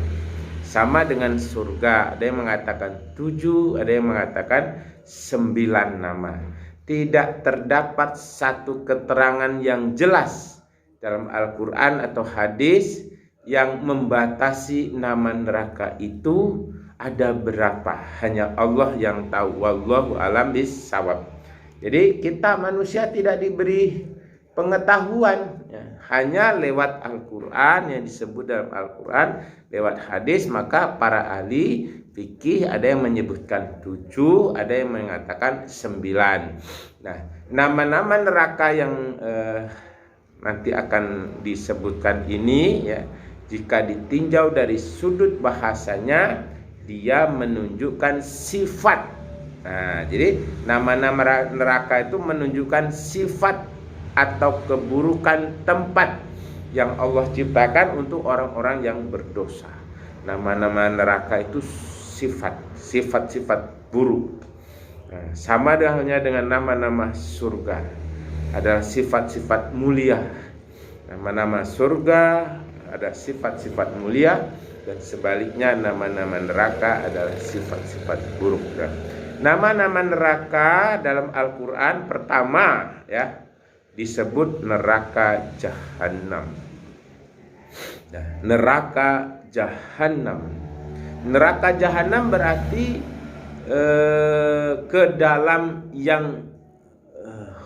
[SPEAKER 1] Sama dengan surga, ada yang mengatakan 7, ada yang mengatakan 9 nama. Tidak terdapat satu keterangan yang jelas dalam Al-Quran atau hadis yang membatasi nama neraka itu ada berapa. Hanya Allah yang tahu. Wallahu a'lam bishawab. Jadi kita manusia tidak diberi pengetahuan, ya, hanya lewat Al-Quran yang disebut dalam Al-Quran, lewat hadis. Maka para ahli fikih ada yang menyebutkan 7, ada yang mengatakan 9. Nah, nama-nama neraka yang nanti akan disebutkan ini, ya, jika ditinjau dari sudut bahasanya, dia menunjukkan sifat. Nah, jadi nama-nama neraka itu menunjukkan sifat atau keburukan tempat yang Allah ciptakan untuk orang-orang yang berdosa. Nama-nama neraka itu sifat-sifat buruk. Nah, sama halnya dengan nama-nama surga, adalah sifat-sifat mulia. Nama-nama surga ada sifat-sifat mulia, dan sebaliknya nama-nama neraka adalah sifat-sifat buruk. Nama-nama neraka dalam Al-Quran pertama, ya, disebut neraka Jahannam. Nah, neraka Jahannam. Neraka Jahannam berarti ke dalam yang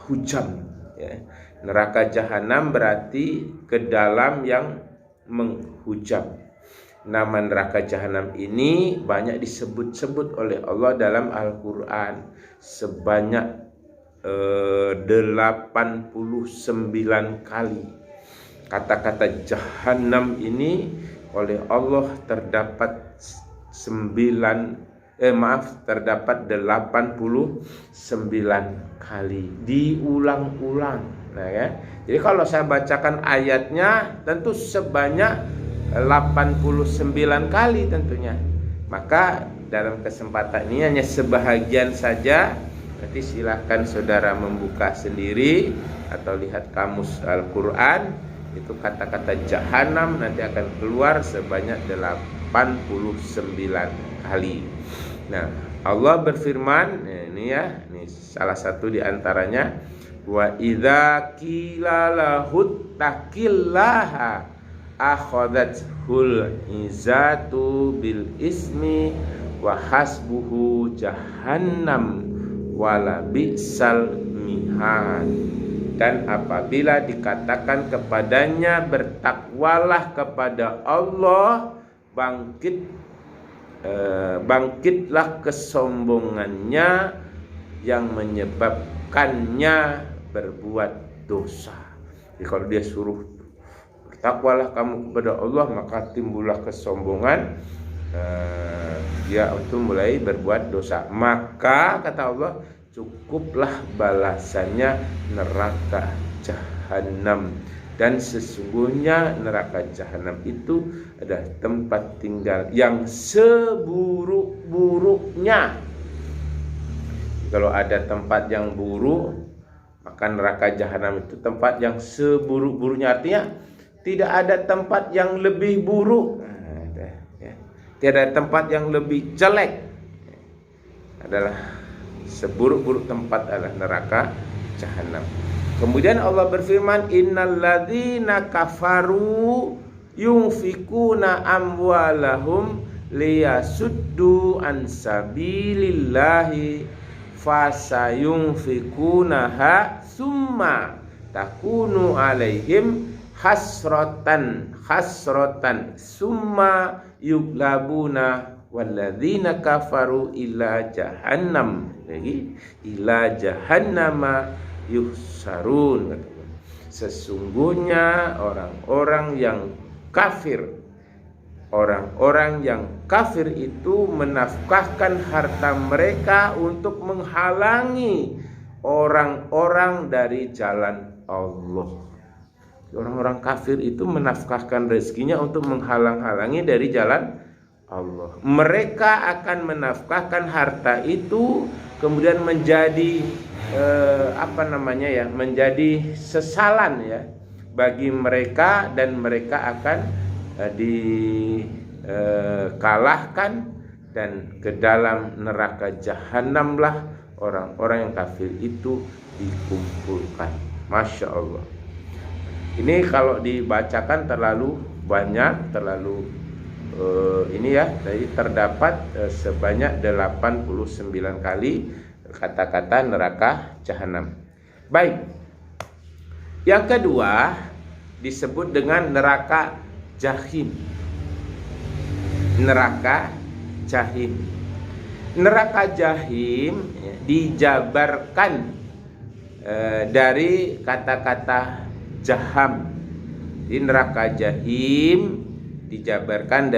[SPEAKER 1] hujam, ya. Neraka Jahannam berarti ke dalam yang menghujam. Nama neraka Jahannam ini banyak disebut-sebut oleh Allah dalam Al-Quran, sebanyak 89 kali. Kata-kata Jahannam ini oleh Allah terdapat terdapat 89 kali, diulang-ulang. Nah, ya. Jadi kalau saya bacakan ayatnya tentu sebanyak 89 kali tentunya. Maka dalam kesempatan ini hanya sebahagian saja. Nanti silahkan saudara membuka sendiri atau lihat kamus Al-Quran. Itu kata-kata jahanam nanti akan keluar sebanyak 89 kali. Nah, Allah berfirman, ini salah satu di antaranya, wa idza qila lahu taqillaha akhadathul izatu bil ismi wa hasbuhu jahannam wala bi'sal mihad. Dan apabila dikatakan kepadanya bertakwalah kepada Allah, bangkitlah kesombongannya yang menyebabkannya berbuat dosa. Jadi kalau dia suruh bertakwalah kamu kepada Allah, maka timbullah kesombongan, dia untuk mulai berbuat dosa. Maka kata Allah, cukuplah balasannya neraka jahanam. Dan sesungguhnya neraka jahanam itu adalah tempat tinggal yang seburuk-buruknya. Kalau ada tempat yang buruk, maka neraka jahanam itu tempat yang seburuk-buruknya. Artinya tidak ada tempat yang lebih buruk, tidak ada tempat yang lebih jelek. Adalah seburuk-buruk tempat adalah neraka jahanam. Kemudian Allah berfirman, innalladzina kafaru yunfikuna amwalahum liyasuddu an sabilillahi fasayunfikunaha summa takunu alaihim hasratan summa yuglabuna walladzina kafaru ila jahannam, lagi ila jahannama yuhsarun. Sesungguhnya orang-orang yang kafir itu menafkahkan harta mereka untuk menghalangi orang-orang dari jalan Allah. Orang-orang kafir itu menafkahkan rezekinya untuk menghalang-halangi dari jalan Allah. Mereka akan menafkahkan harta itu kemudian menjadi menjadi sesalan ya bagi mereka, dan mereka akan dikalahkan dan ke dalam neraka jahanamlah orang-orang yang kafir itu dikumpulkan. Masya Allah. Ini kalau dibacakan terlalu banyak, terlalu jadi terdapat sebanyak 89 kali kata-kata neraka jahanam. Baik. Yang kedua disebut dengan neraka jahim. Neraka jahim. Neraka jahim dijabarkan dari kata-kata jaham. Di neraka jahim dijabarkan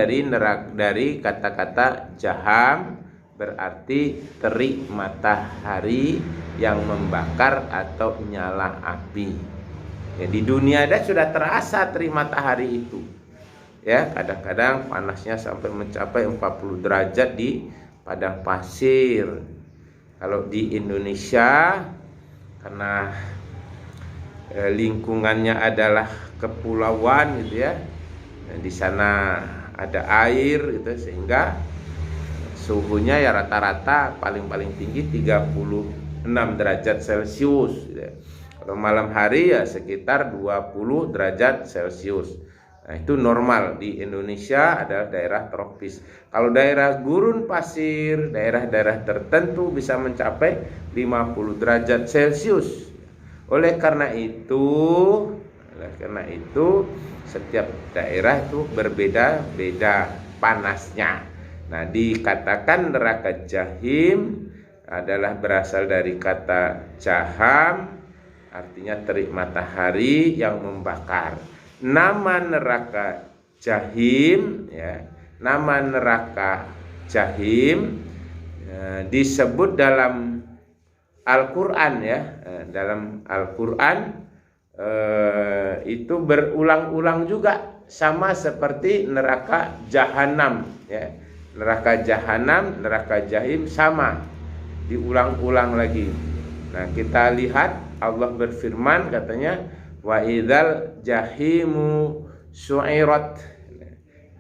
[SPEAKER 1] dari kata-kata jaham, berarti terik matahari yang membakar atau nyala api. Ya, di dunia sudah terasa terik matahari itu. Ya, kadang-kadang panasnya sampai mencapai 40 derajat di padang pasir. Kalau di Indonesia karena lingkungannya adalah kepulauan gitu ya. Di sana ada air gitu, sehingga suhunya ya rata-rata paling tinggi 36 derajat Celcius gitu. Kalau malam hari ya sekitar 20 derajat Celcius. Nah, itu normal. Di Indonesia adalah daerah tropis. Kalau daerah gurun pasir, daerah-daerah tertentu bisa mencapai 50 derajat Celcius. Oleh karena itu setiap daerah itu berbeda-beda panasnya. Nah, dikatakan neraka jahim adalah berasal dari kata jaham, artinya terik matahari yang membakar. Nama neraka jahim disebut dalam Al-Quran ya, dalam Al-Quran itu berulang-ulang juga, sama seperti neraka jahanam ya. Neraka jahanam, neraka jahim sama, diulang-ulang lagi. Nah, kita lihat Allah berfirman katanya wa idzal jahimu su'irat,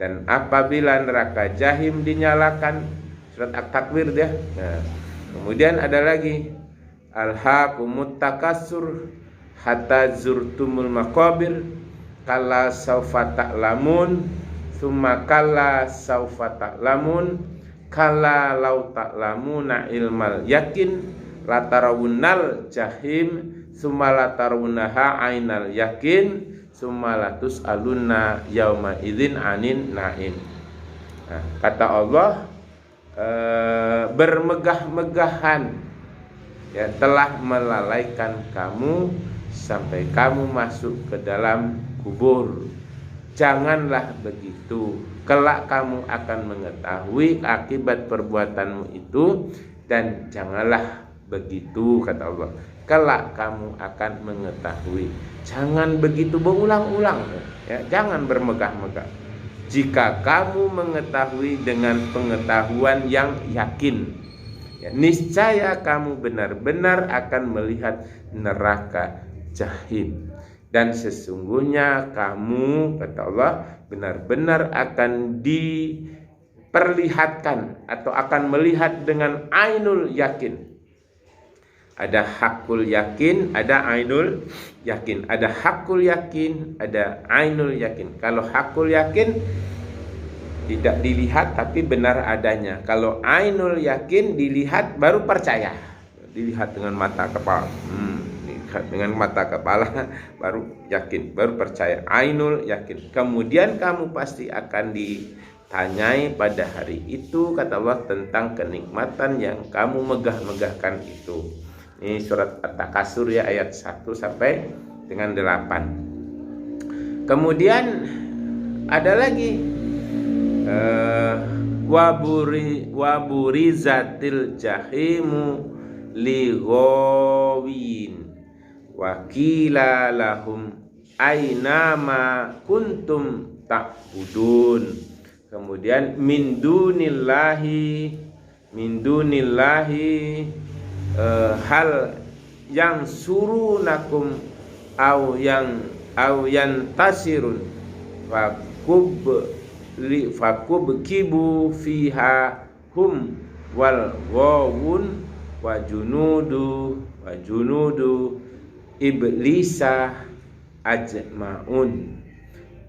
[SPEAKER 1] dan apabila neraka jahim dinyalakan, surat At-Takwir dia. Nah, kemudian ada lagi alhaqumut takatsur hatta zurtumul maqabir kalla saufa ta'lamun summa kalla saufa ta'lamun kalla law ta'lamuna ilmal yakin latarawunnal jahim summa latarawunaha ainal yakin summa latus'alunna yauma idzin anin naim. Nah, kata Allah, bermegah-megahan ya, telah melalaikan kamu sampai kamu masuk ke dalam kubur. Janganlah begitu, kelak kamu akan mengetahui akibat perbuatanmu itu, dan janganlah begitu kata Allah, kelak kamu akan mengetahui. Jangan begitu berulang-ulang ya, jangan bermegah-megah. Jika kamu mengetahui dengan pengetahuan yang yakin ya, niscaya kamu benar-benar akan melihat neraka jahim, dan sesungguhnya kamu kata Allah benar-benar akan diperlihatkan atau akan melihat dengan ainul yakin. Ada hakul yakin, ada ainul yakin. Ada hakul yakin, ada ainul yakin. Kalau hakul yakin tidak dilihat tapi benar adanya. Kalau ainul yakin dilihat baru percaya. Dilihat dengan mata kepala. Dilihat dengan mata kepala baru yakin, baru percaya. Ainul yakin. Kemudian kamu pasti akan ditanyai pada hari itu kata Allah tentang kenikmatan yang kamu megah-megahkan itu. Ini surat At-Takasur ya, ayat 1 sampai dengan 8. Kemudian ada lagi waburizatil jahimu lighawin wa qila lahum ainama kuntum ta'budun. Kemudian min dunillahi hal yang surunakum au yantasirun fakub kibu fiha hum wal ghawun wa junudu iblisa ajmaun.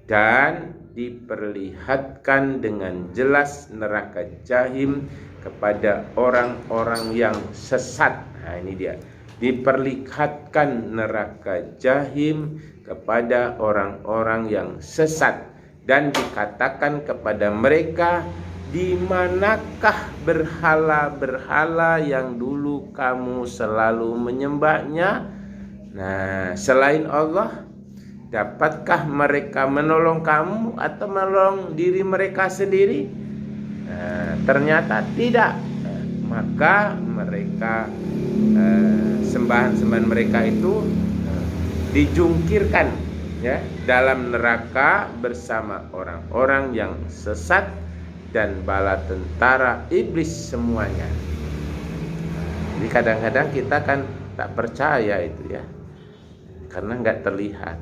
[SPEAKER 1] Dan diperlihatkan dengan jelas neraka jahim kepada orang-orang yang sesat. Nah, ini dia. Diperlihatkan neraka jahim kepada orang-orang yang sesat, dan dikatakan kepada mereka, di manakah berhala-berhala yang dulu kamu selalu menyembahnya? Nah, selain Allah, dapatkah mereka menolong kamu atau menolong diri mereka sendiri? Ternyata tidak. Maka mereka sembahan-sembahan mereka itu dijungkirkan ya dalam neraka bersama orang-orang yang sesat dan bala tentara iblis semuanya. Jadi kadang-kadang kita kan tak percaya itu ya, karena nggak terlihat.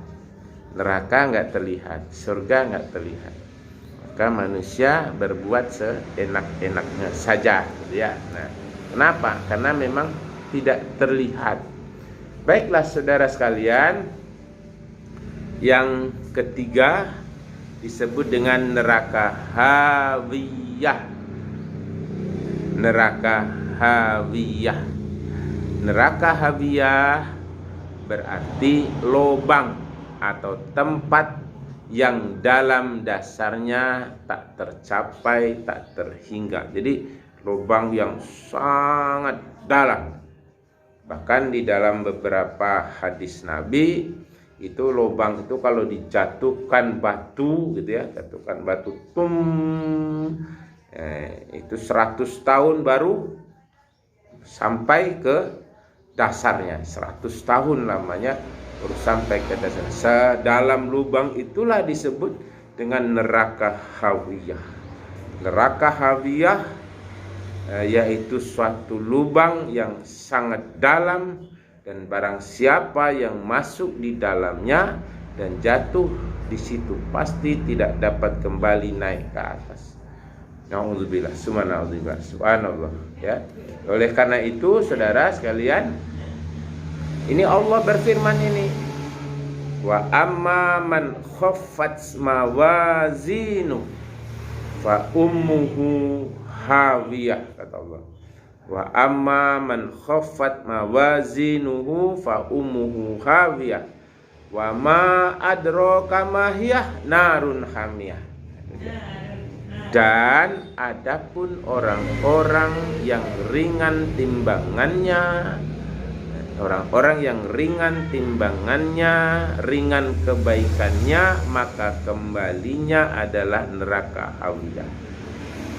[SPEAKER 1] Neraka nggak terlihat, surga nggak terlihat. Maka manusia berbuat seenak-enaknya saja gitu ya. Nah, kenapa? Karena memang tidak terlihat. Baiklah saudara sekalian, yang ketiga disebut dengan neraka hawiyah. Neraka hawiyah. Neraka hawiyah berarti lubang atau tempat yang dalam dasarnya tak tercapai, tak terhingga. Jadi lubang yang sangat dalam. Bahkan di dalam beberapa hadis Nabi, itu lubang itu kalau dijatuhkan batu gitu ya, jatuhkan batu itu 100 tahun baru sampai ke dasarnya. 100 tahun lamanya baru sampai ke dasar. Dalam lubang itulah disebut dengan neraka hawiyah. Neraka hawiyah yaitu suatu lubang yang sangat dalam, dan barang siapa yang masuk di dalamnya dan jatuh di situ pasti tidak dapat kembali naik ke atas. Nauzubillah, subhanallah ya. Oleh karena itu saudara sekalian, ini Allah berfirman ini, wa amma man khaffat mawazinu fa ummuhu hawiyah, kata Allah. Wa amma man khaffat mawazinuhu fa ummuhu hawiyah wa ma adraka ma hiyah narun hamiyah. Dan adapun orang-orang yang ringan timbangannya, ringan kebaikannya, maka kembalinya adalah neraka hawiyah.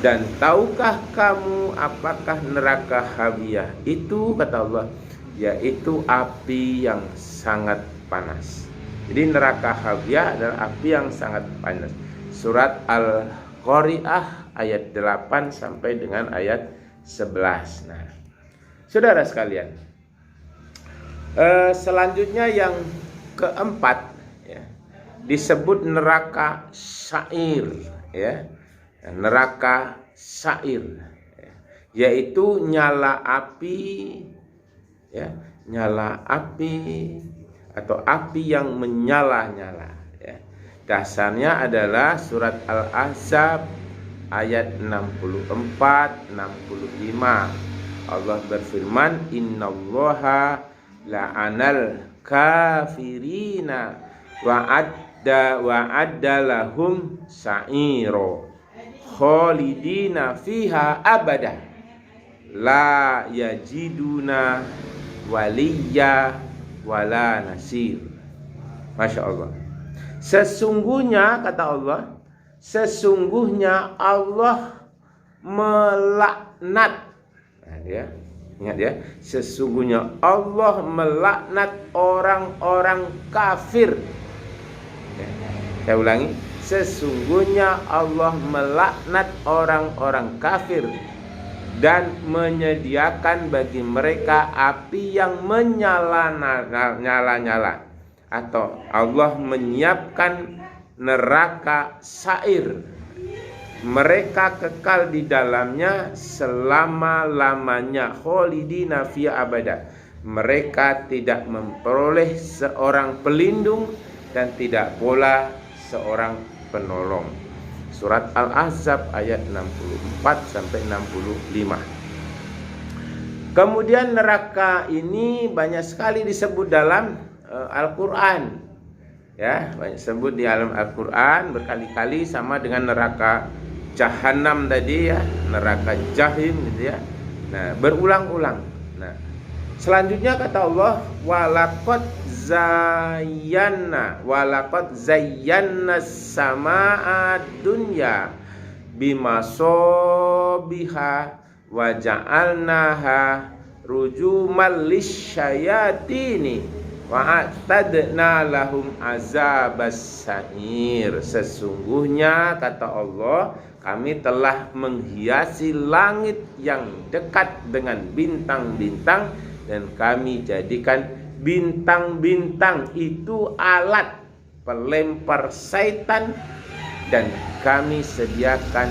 [SPEAKER 1] Dan tahukah kamu apakah neraka hawiyah itu, kata Allah, yaitu api yang sangat panas. Jadi neraka hawiyah adalah api yang sangat panas. Surat Al-Qari'ah ayat 8 sampai dengan ayat 11. Nah, saudara sekalian, selanjutnya yang keempat ya, disebut neraka sa'ir ya. Neraka sa'ir yaitu nyala api ya, nyala api atau api yang menyala-nyala ya. Dasarnya adalah surat Al-Ahzab ayat 64-65. Allah berfirman, innallaha la'anal kafirina wa'adda lahum sa'iro khalidina fiha abada la yajiduna waliya wala nasir. Masya Allah. Sesungguhnya, kata Allah, sesungguhnya Allah melaknat. Nah, dia ingat ya, sesungguhnya Allah melaknat orang-orang kafir ya. Saya ulangi, sesungguhnya Allah melaknat orang-orang kafir dan menyediakan bagi mereka api yang menyala-nyala, atau Allah menyiapkan neraka sa'ir. Mereka kekal di dalamnya selama-lamanya, khalidina fiha abada. Mereka tidak memperoleh seorang pelindung dan tidak pula seorang penolong. Surat Al-Ahzab ayat 64 sampai 65. Kemudian neraka ini banyak sekali disebut dalam Al-Qur'an. Ya, banyak disebut di dalam Al-Qur'an berkali-kali, sama dengan neraka Jahannam tadi ya, neraka Jahim gitu ya. Nah, berulang-ulang. Nah, selanjutnya kata Allah, walaqad zayyana samaa dunya bimasobiha wa ja'alnaha rujumal lisyayatini wa a'tadna lahum azabas sa'ir. Sesungguhnya kata Allah, kami telah menghiasi langit yang dekat dengan bintang-bintang, dan kami jadikan bintang-bintang itu alat pelempar syaitan, dan kami sediakan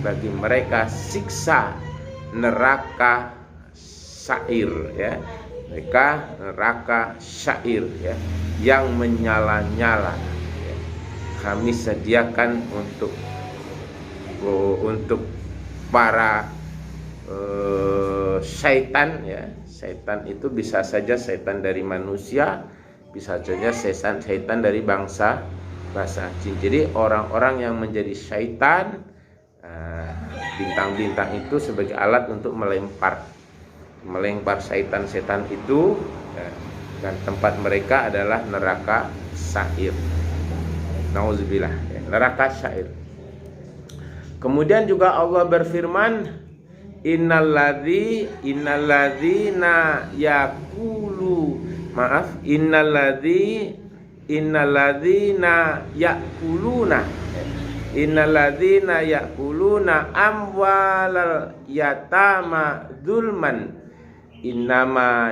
[SPEAKER 1] bagi mereka siksa neraka sa'ir ya. Mereka neraka sa'ir ya, yang menyala-nyala ya. Kami sediakan untuk para syaitan ya. Syaitan itu bisa saja syaitan dari manusia, bisa saja syaitan dari bangsa jin. Jadi orang-orang yang menjadi syaitan, bintang-bintang itu sebagai alat untuk melempar syaitan-syaitan itu ya, dan tempat mereka adalah neraka sa'ir. Nauzubillah ya, neraka sa'ir. Kemudian juga Allah berfirman, innalladzina yakuluna amwalal yatama dzulman innama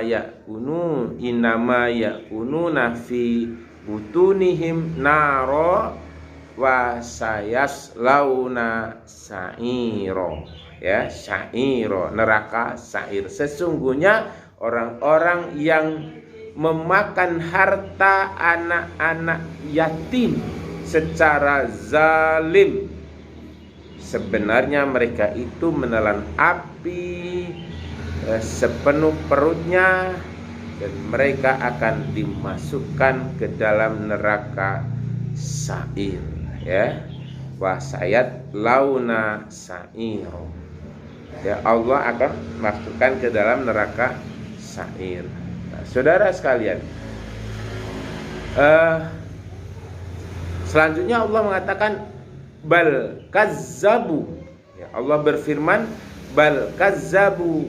[SPEAKER 1] yakununa fi butunihim naro wa sayaslauna sa'iro. Ya, sa'iro, neraka sa'ir. Sesungguhnya orang-orang yang memakan harta anak-anak yatim secara zalim, sebenarnya mereka itu menelan api sepenuh perutnya, dan mereka akan dimasukkan ke dalam neraka sa'ir. Ya, wasayat launa sa'iro. Ya, Allah akan masukkan ke dalam neraka sa'ir. Nah, saudara sekalian, selanjutnya Allah mengatakan bal kazzabu. Ya, Allah berfirman bal kazzabu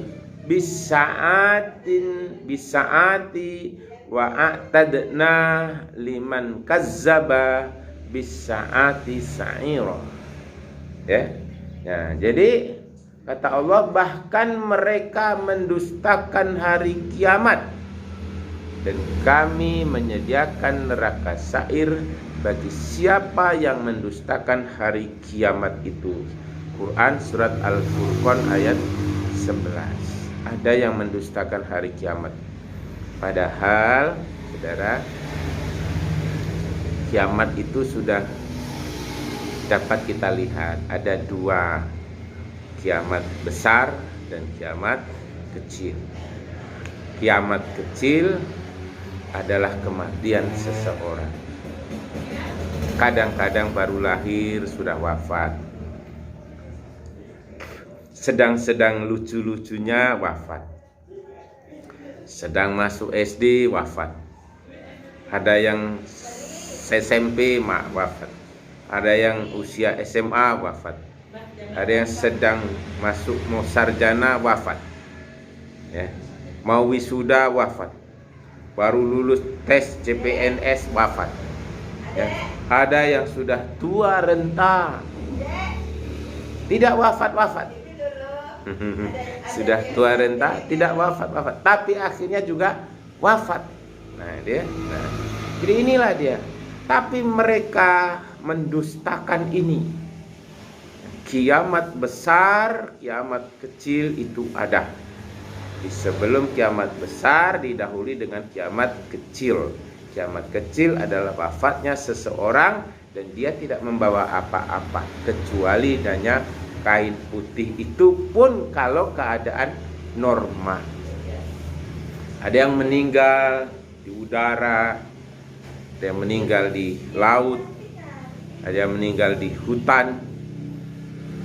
[SPEAKER 1] bisaati wa a'tadna liman kazzaba bisaati sa'ira. Ya. Nah, jadi kata Allah, bahkan mereka mendustakan hari kiamat, dan kami menyediakan neraka sa'ir bagi siapa yang mendustakan hari kiamat itu. Quran surat Al-Furqan ayat 11. Ada yang mendustakan hari kiamat. Padahal, saudara, kiamat itu sudah dapat kita lihat. Ada dua, kiamat besar dan kiamat kecil. Kiamat kecil adalah kematian seseorang. Kadang-kadang baru lahir sudah wafat. Sedang-sedang lucu-lucunya wafat. Sedang masuk SD wafat. Ada yang SMP wafat. Ada yang usia SMA wafat. Ada yang sedang masuk mau sarjana wafat. Ya. Mau wisuda wafat. Baru lulus tes CPNS wafat. Ya. Ada yang sudah tua renta tidak wafat-wafat. Sudah tua renta tidak wafat-wafat, tapi akhirnya juga wafat. Nah, jadi inilah dia. Tapi mereka mendustakan ini. Kiamat besar, kiamat kecil itu ada. Sebelum kiamat besar didahului dengan kiamat kecil. Kiamat kecil adalah wafatnya seseorang dan dia tidak membawa apa-apa kecuali hanya kain putih, itu pun kalau keadaan normal. Ada yang meninggal di udara, ada yang meninggal di laut, ada yang meninggal di hutan,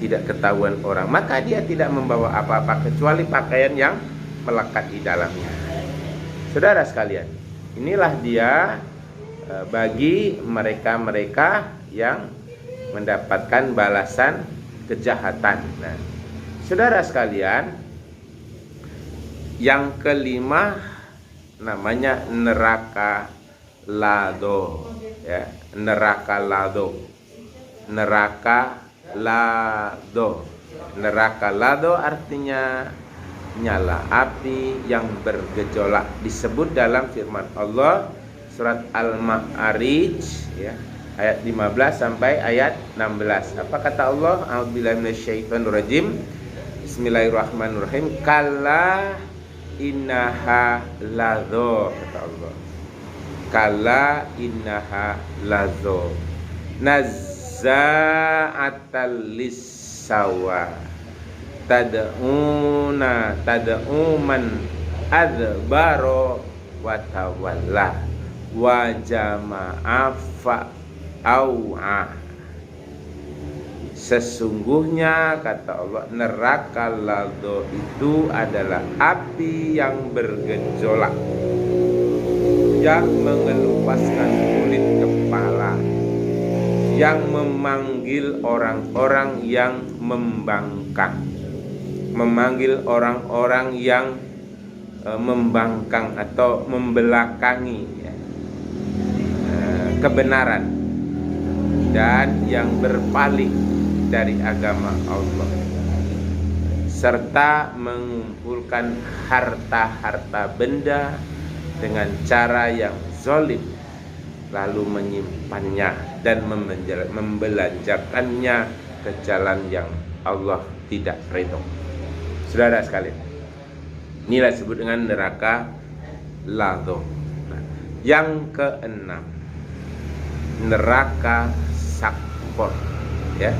[SPEAKER 1] tidak ketahuan orang, maka dia tidak membawa apa-apa kecuali pakaian yang melekat di dalamnya. Saudara sekalian, inilah dia bagi mereka-mereka yang mendapatkan balasan kejahatan. Nah, saudara sekalian, yang kelima namanya neraka lado. Ya, neraka lado. Neraka lado. Neraka lado artinya nyala api yang bergejolak. Disebut dalam firman Allah surat Al-Ma'arij, ya, ayat 15 sampai ayat 16. Apa kata Allah? A'udzubillahi minasyaitonirrajim. Bismillahirrahmanirrahim. Kalla innaha ladzo, kata Allah. Kalla innaha ladzo. Nazza'atal lissawa. Tad'uman adbaro wa tawalla wa jama'a au'a. Sesungguhnya kata Allah, neraka lado itu adalah api yang bergejolak, yang mengelupaskan kulit kepala, yang memanggil orang-orang yang membangkang. memanggil orang-orang yang membangkang atau membelakangi ya, kebenaran dan yang berpaling dari agama Allah, serta mengumpulkan harta-harta benda dengan cara yang zalim, lalu menyimpannya dan membelanjakannya ke jalan yang Allah tidak ridho. Saudara sekalian, inilah disebut dengan neraka ladho. Nah, yang keenam, neraka sakor, ya,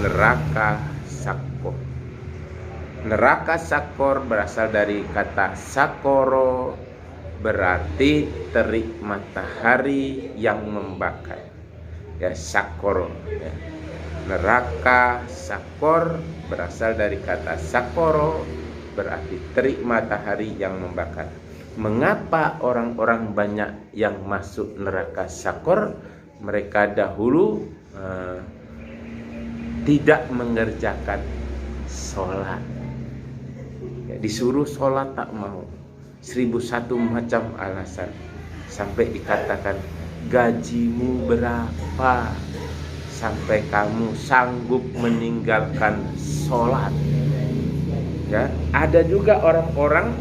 [SPEAKER 1] neraka sakor. Neraka sakor berasal dari kata sakoro, berarti terik matahari yang membakar. Ya, sakoro. Ya. Neraka sakor berasal dari kata sakoro, berarti terik matahari yang membakar. Mengapa orang-orang banyak yang masuk neraka sakor? Mereka dahulu tidak mengerjakan sholat. Ya, disuruh sholat tak mau, 1001 macam alasan, sampai dikatakan gajimu berapa sampai kamu sanggup meninggalkan sholat. Ya, ada juga orang-orang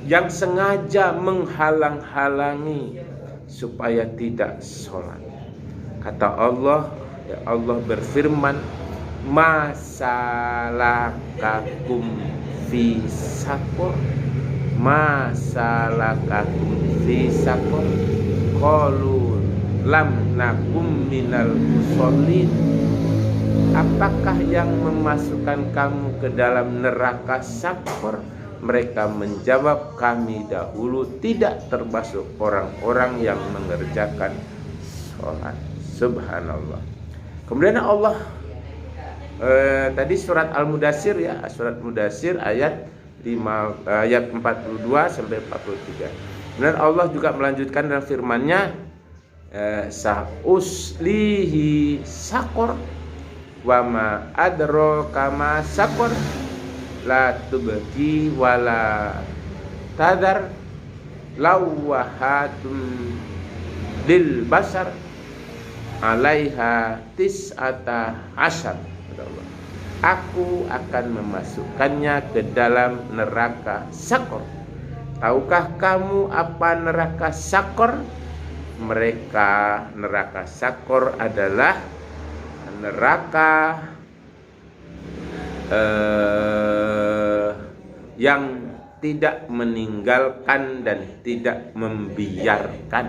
[SPEAKER 1] yang sengaja menghalang-halangi supaya tidak sholat. Kata Allah, ya, Allah berfirman, masalakakum fi sakor, masalakakum fi sakor, qalu lam nakum minal musallin. Apakah yang memasukkan kamu ke dalam neraka sakor? Mereka menjawab, kami dahulu tidak termasuk orang-orang yang mengerjakan sholat. Subhanallah. Kemudian Allah tadi surat Al-Mudassir, ya, surat Mudassir ayat 42 sampai 43. Kemudian Allah juga melanjutkan dalam firman-Nya, sa'uslihi sakor wa ma adraka ma sakor la tubqi wala tadar lawahatun lil basar alaiha tis'ata asyar. Aku akan memasukkannya ke dalam neraka sakor. Tahukah kamu apa neraka sakor? Mereka, neraka sakor adalah neraka yang tidak meninggalkan dan tidak membiarkan.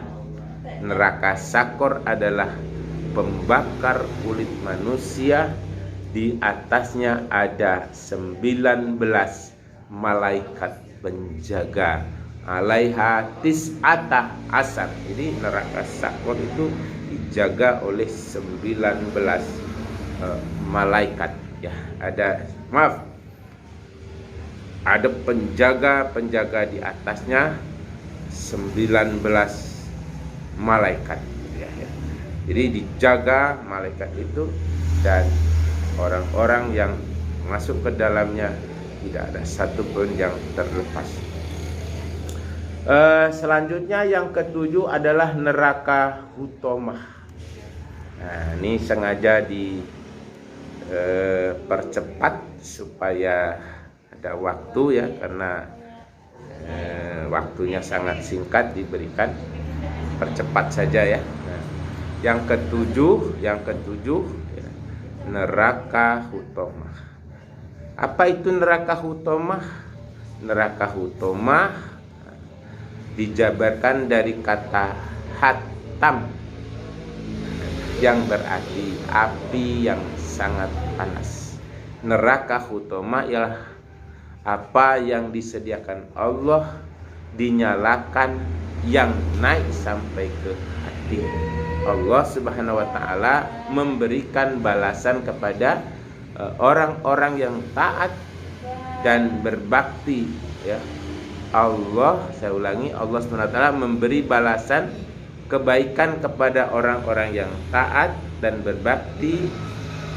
[SPEAKER 1] Neraka sakor adalah pembakar kulit manusia. Di atasnya ada 19 malaikat penjaga, alaiha tis'ata asar. Jadi neraka sakor itu dijaga oleh 19 malaikat. Ya, ada penjaga di atasnya 19 malaikat. Ya. Jadi dijaga malaikat itu, dan orang-orang yang masuk ke dalamnya tidak ada satupun yang terlepas. Selanjutnya yang ketujuh adalah neraka hutomah. Nah, ini sengaja dipercepat supaya ada waktu, ya, karena waktunya sangat singkat diberikan. Percepat saja, ya. Nah, yang ketujuh neraka hutomah. Apa itu neraka hutomah? Neraka hutomah dijabarkan dari kata hatam, yang berarti api yang sangat panas. Neraka hutomah ialah apa yang disediakan Allah dinyalakan, yang naik sampai ke hati. Allah Subhanahu wa taala memberikan balasan kepada orang-orang yang taat dan berbakti, ya. Saya ulangi, Allah Subhanahu wa taala memberi balasan kebaikan kepada orang-orang yang taat dan berbakti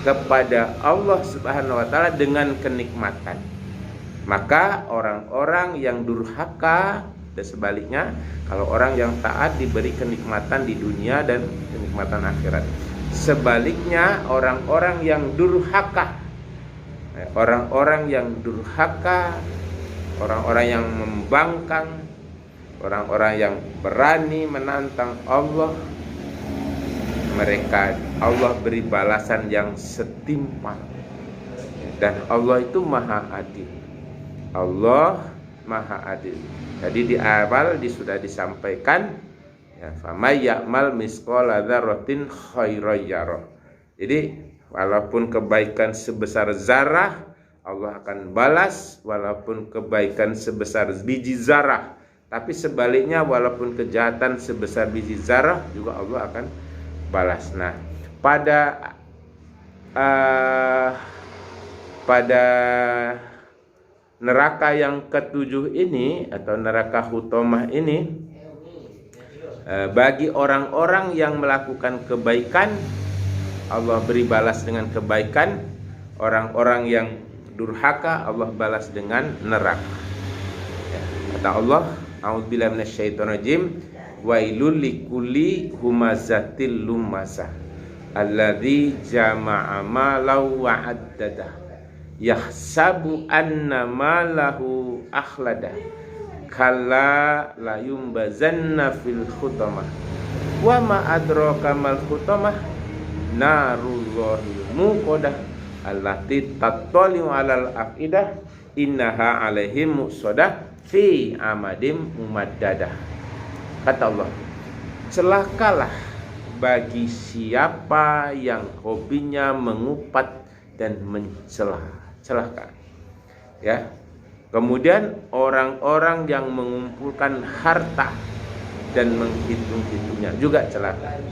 [SPEAKER 1] kepada Allah Subhanahu wa taala dengan kenikmatan. Maka orang-orang yang durhaka dan sebaliknya, kalau orang yang taat diberi kenikmatan di dunia dan kenikmatan akhirat. Sebaliknya orang-orang yang durhaka, orang-orang yang durhaka, orang-orang yang membangkang, orang-orang yang berani menantang Allah, mereka Allah beri balasan yang setimpal. Dan Allah itu maha adil. Allah maha adil. Jadi di awal sudah disampaikan, ya, famay ya'mal misqala dzarratin khairan yarah. Jadi walaupun kebaikan sebesar zarah, Allah akan balas. Walaupun kebaikan sebesar biji zarah, tapi sebaliknya walaupun kejahatan sebesar biji zarah juga Allah akan balas. Nah, pada neraka yang ketujuh ini atau neraka hutomah ini, bagi orang-orang yang melakukan kebaikan, Allah beri balas dengan kebaikan. Orang-orang yang durhaka, Allah balas dengan neraka. Kata Allah, a'udzubillahi minasyaitonirrajim, wailul likulli humazatil lumazah alladzi jama'a malau wa'addadah yahsabu anna malahu akhlada kalla la yumbazanna fil khutamah wa ma adraka mal khutamah narullahil muqadah allati tattali'u alal afidah innaha alaihim muqsadah fi amadim mumaddadah. Kata Allah, celakalah bagi siapa yang hobinya mengupat dan mencela. Celaka. Ya. Kemudian orang-orang yang mengumpulkan harta dan menghitung-hitungnya juga celaka.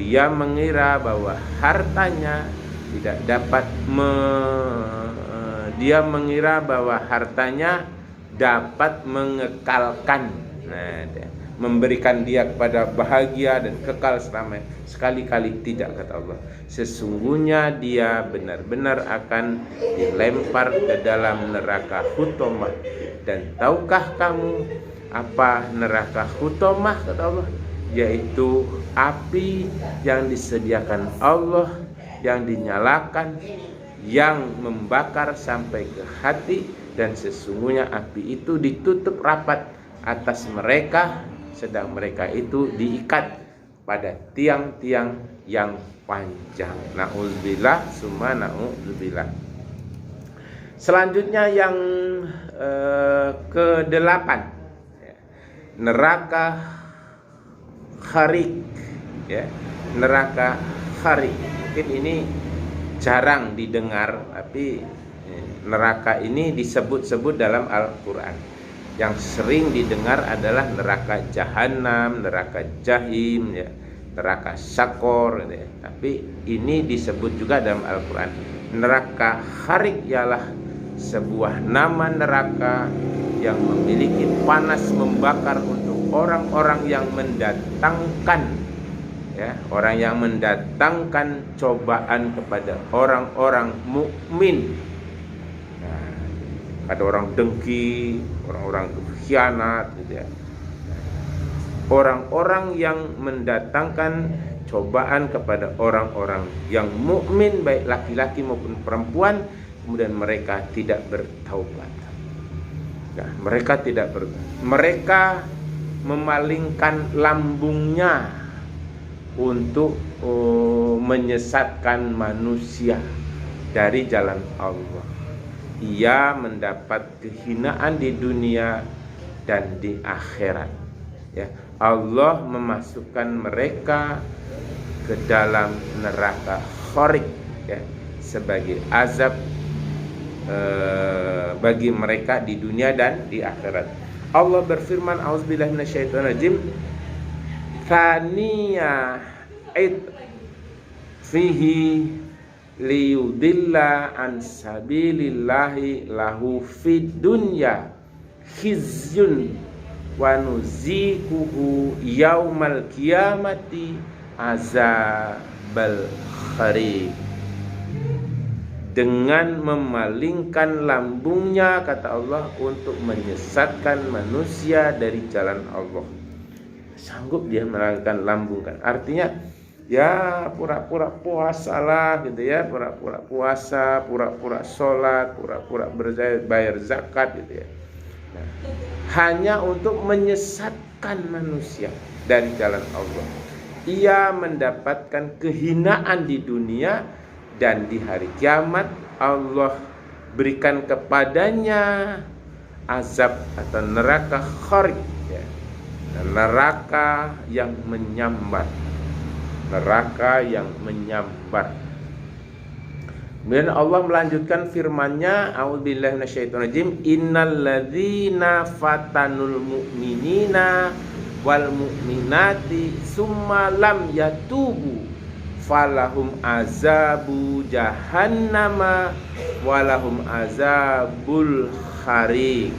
[SPEAKER 1] Dia mengira bahwa hartanya tidak dapat dia mengira bahwa hartanya dapat mengekalkan, memberikan dia kepada bahagia dan kekal selamanya. Sekali-kali tidak, kata Allah. Sesungguhnya dia benar-benar akan dilempar ke dalam neraka hutomah. Dan tahukah kamu apa neraka hutomah, kata Allah? Yaitu api yang disediakan Allah, yang dinyalakan, yang membakar sampai ke hati. Dan sesungguhnya api itu ditutup rapat atas mereka, sedang mereka itu diikat pada tiang-tiang yang panjang. Na'udzubillah summa na'udzubillah. Selanjutnya yang ke-8, neraka kharik, ya, neraka kharik. Mungkin ini jarang didengar, tapi neraka ini disebut-sebut dalam Al-Quran. Yang sering didengar adalah neraka jahanam, neraka jahim, ya, neraka syakor, ya. Tapi ini disebut juga dalam Al-Quran. Neraka kharik ialah sebuah nama neraka yang memiliki panas membakar untuk orang-orang yang mendatangkan, ya, orang yang mendatangkan cobaan kepada orang-orang mukmin. Ada orang dengki, orang-orang khianat, gitu ya. Orang-orang yang mendatangkan cobaan kepada orang-orang yang mukmin, baik laki-laki maupun perempuan, kemudian mereka tidak bertaubat. Nah, mereka memalingkan lambungnya untuk menyesatkan manusia dari jalan Allah. Ia mendapat kehinaan di dunia dan di akhirat. Ya, Allah memasukkan mereka ke dalam neraka kharik, ya, sebagai azab bagi mereka di dunia dan di akhirat. Allah berfirman, auzubillahi minasyaitonirrajim, thaniya fihi liyudilla an sabilillahi lahu fid dunya khizyun wa nuzikuhu yaumal qiyamati azabal kharik. dengan memalingkan lambungnya, kata Allah, untuk menyesatkan manusia dari jalan Allah. Sanggup dia memalingkan lambung kan? Artinya ya pura-pura puasa lah gitu ya, pura-pura puasa, pura-pura sholat, pura-pura bayar zakat gitu ya. Nah, hanya untuk menyesatkan manusia dari jalan Allah. Ia mendapatkan kehinaan di dunia, dan di hari kiamat Allah berikan kepadanya azab atau neraka khariq ya. Neraka yang menyambar. Neraka yang menyambar. Kemudian Allah melanjutkan firman-Nya, a'udzubillahi minasyaitonirrajim, innalladzina fatanul mu'minina wal mu'minati summa lam yatubu falahum azabu jahannama walahum azabul khariq.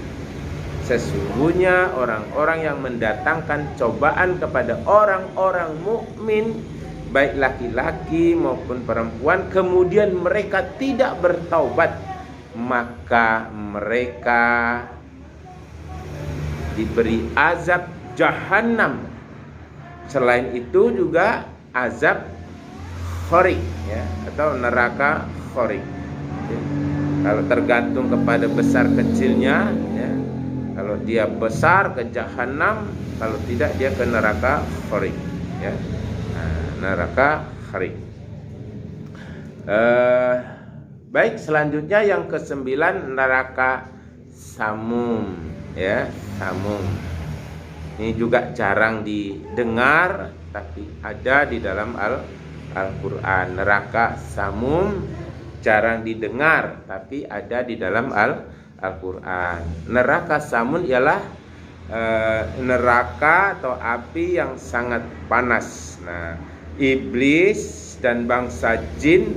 [SPEAKER 1] Sesungguhnya orang-orang yang mendatangkan cobaan kepada orang-orang mukmin, baik laki-laki maupun perempuan, kemudian mereka tidak bertaubat, maka mereka diberi azab Jahannam. Selain itu juga azab khariq ya, atau neraka khariq. Kalau tergantung kepada besar kecilnya ya. Kalau dia besar ke Jahannam, kalau tidak dia ke neraka khariq ya. Neraka khariq. Baik, selanjutnya yang ke-9 neraka samum ya, samum. Ini juga jarang didengar tapi ada di dalam Al-Qur'an. Neraka samum jarang didengar tapi ada di dalam Al-Qur'an. Neraka samun ialah neraka atau api yang sangat panas. Nah, iblis dan bangsa jin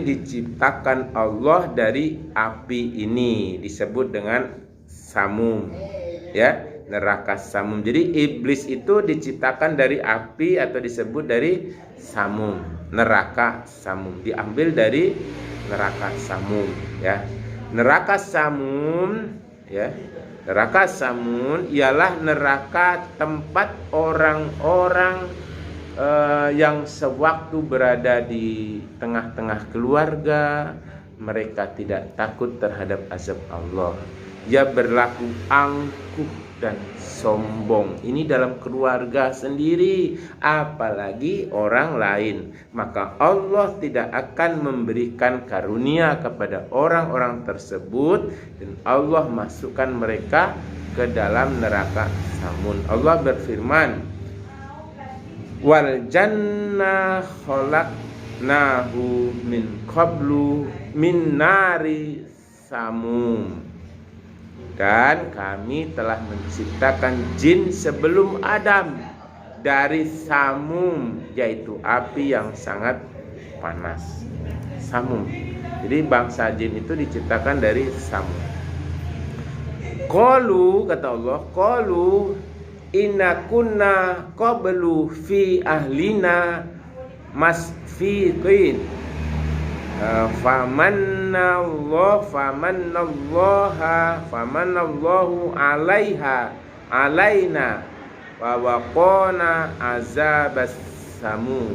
[SPEAKER 1] diciptakan Allah dari api ini, disebut dengan samum ya, neraka samum. Jadi iblis itu diciptakan dari api atau disebut dari samum, neraka samum, diambil dari neraka samum ya. Neraka samum ya, neraka samun ialah neraka tempat orang-orang yang sewaktu berada di tengah-tengah keluarga, mereka tidak takut terhadap azab Allah. Ia berlaku angkuh dan sombong. Ini dalam keluarga sendiri, apalagi orang lain. Maka Allah tidak akan memberikan karunia kepada orang-orang tersebut, dan Allah masukkan mereka ke dalam neraka samun. Allah berfirman, wal jannah khalaqnahu min qablu min nari samum. Dan kami telah menciptakan jin sebelum Adam dari samum, yaitu api yang sangat panas. Samum. Jadi bangsa jin itu diciptakan dari samum. Qalu, kata Allah, qalu inna kunna qablu fi ahlina masfiqin famannallahu alaina wa waqana azabas samum.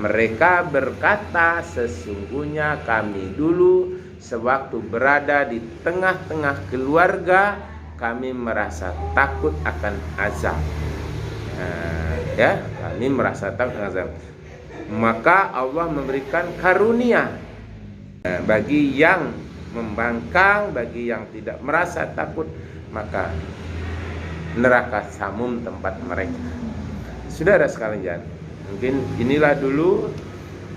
[SPEAKER 1] Mereka berkata, sesungguhnya kami dulu sewaktu berada di tengah-tengah keluarga, kami merasa takut akan azab. Ya, kami merasa takut akan azab. Maka Allah memberikan karunia bagi yang membangkang, bagi yang tidak merasa takut, maka neraka samum tempat mereka. Saudara sekalian, mungkin inilah dulu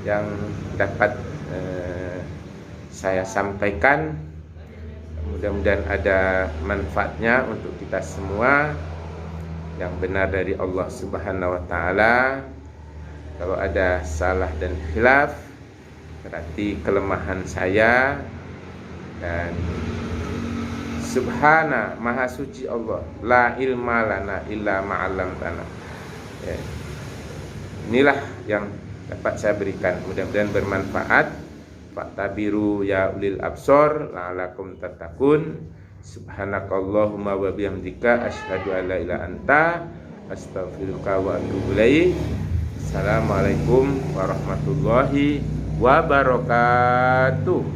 [SPEAKER 1] yang dapat saya sampaikan. Mudah-mudahan ada manfaatnya untuk kita semua. Yang benar dari Allah Subhanahu wa taala. Kalau ada salah dan khilaf, berarti kelemahan saya. Dan subhana, maha suci Allah, la ilma lana illa ma'allamtana ya. Inilah yang dapat saya berikan. Mudah-mudahan bermanfaat. Faktabiru ya ulil absor la'alakum tattaqun. Subhanakallahumma wa bihamdika asyhadu an la ilaha anta astaghfiruka wa atubu ilaik. Assalamualaikum warahmatullahi wabarakatuh.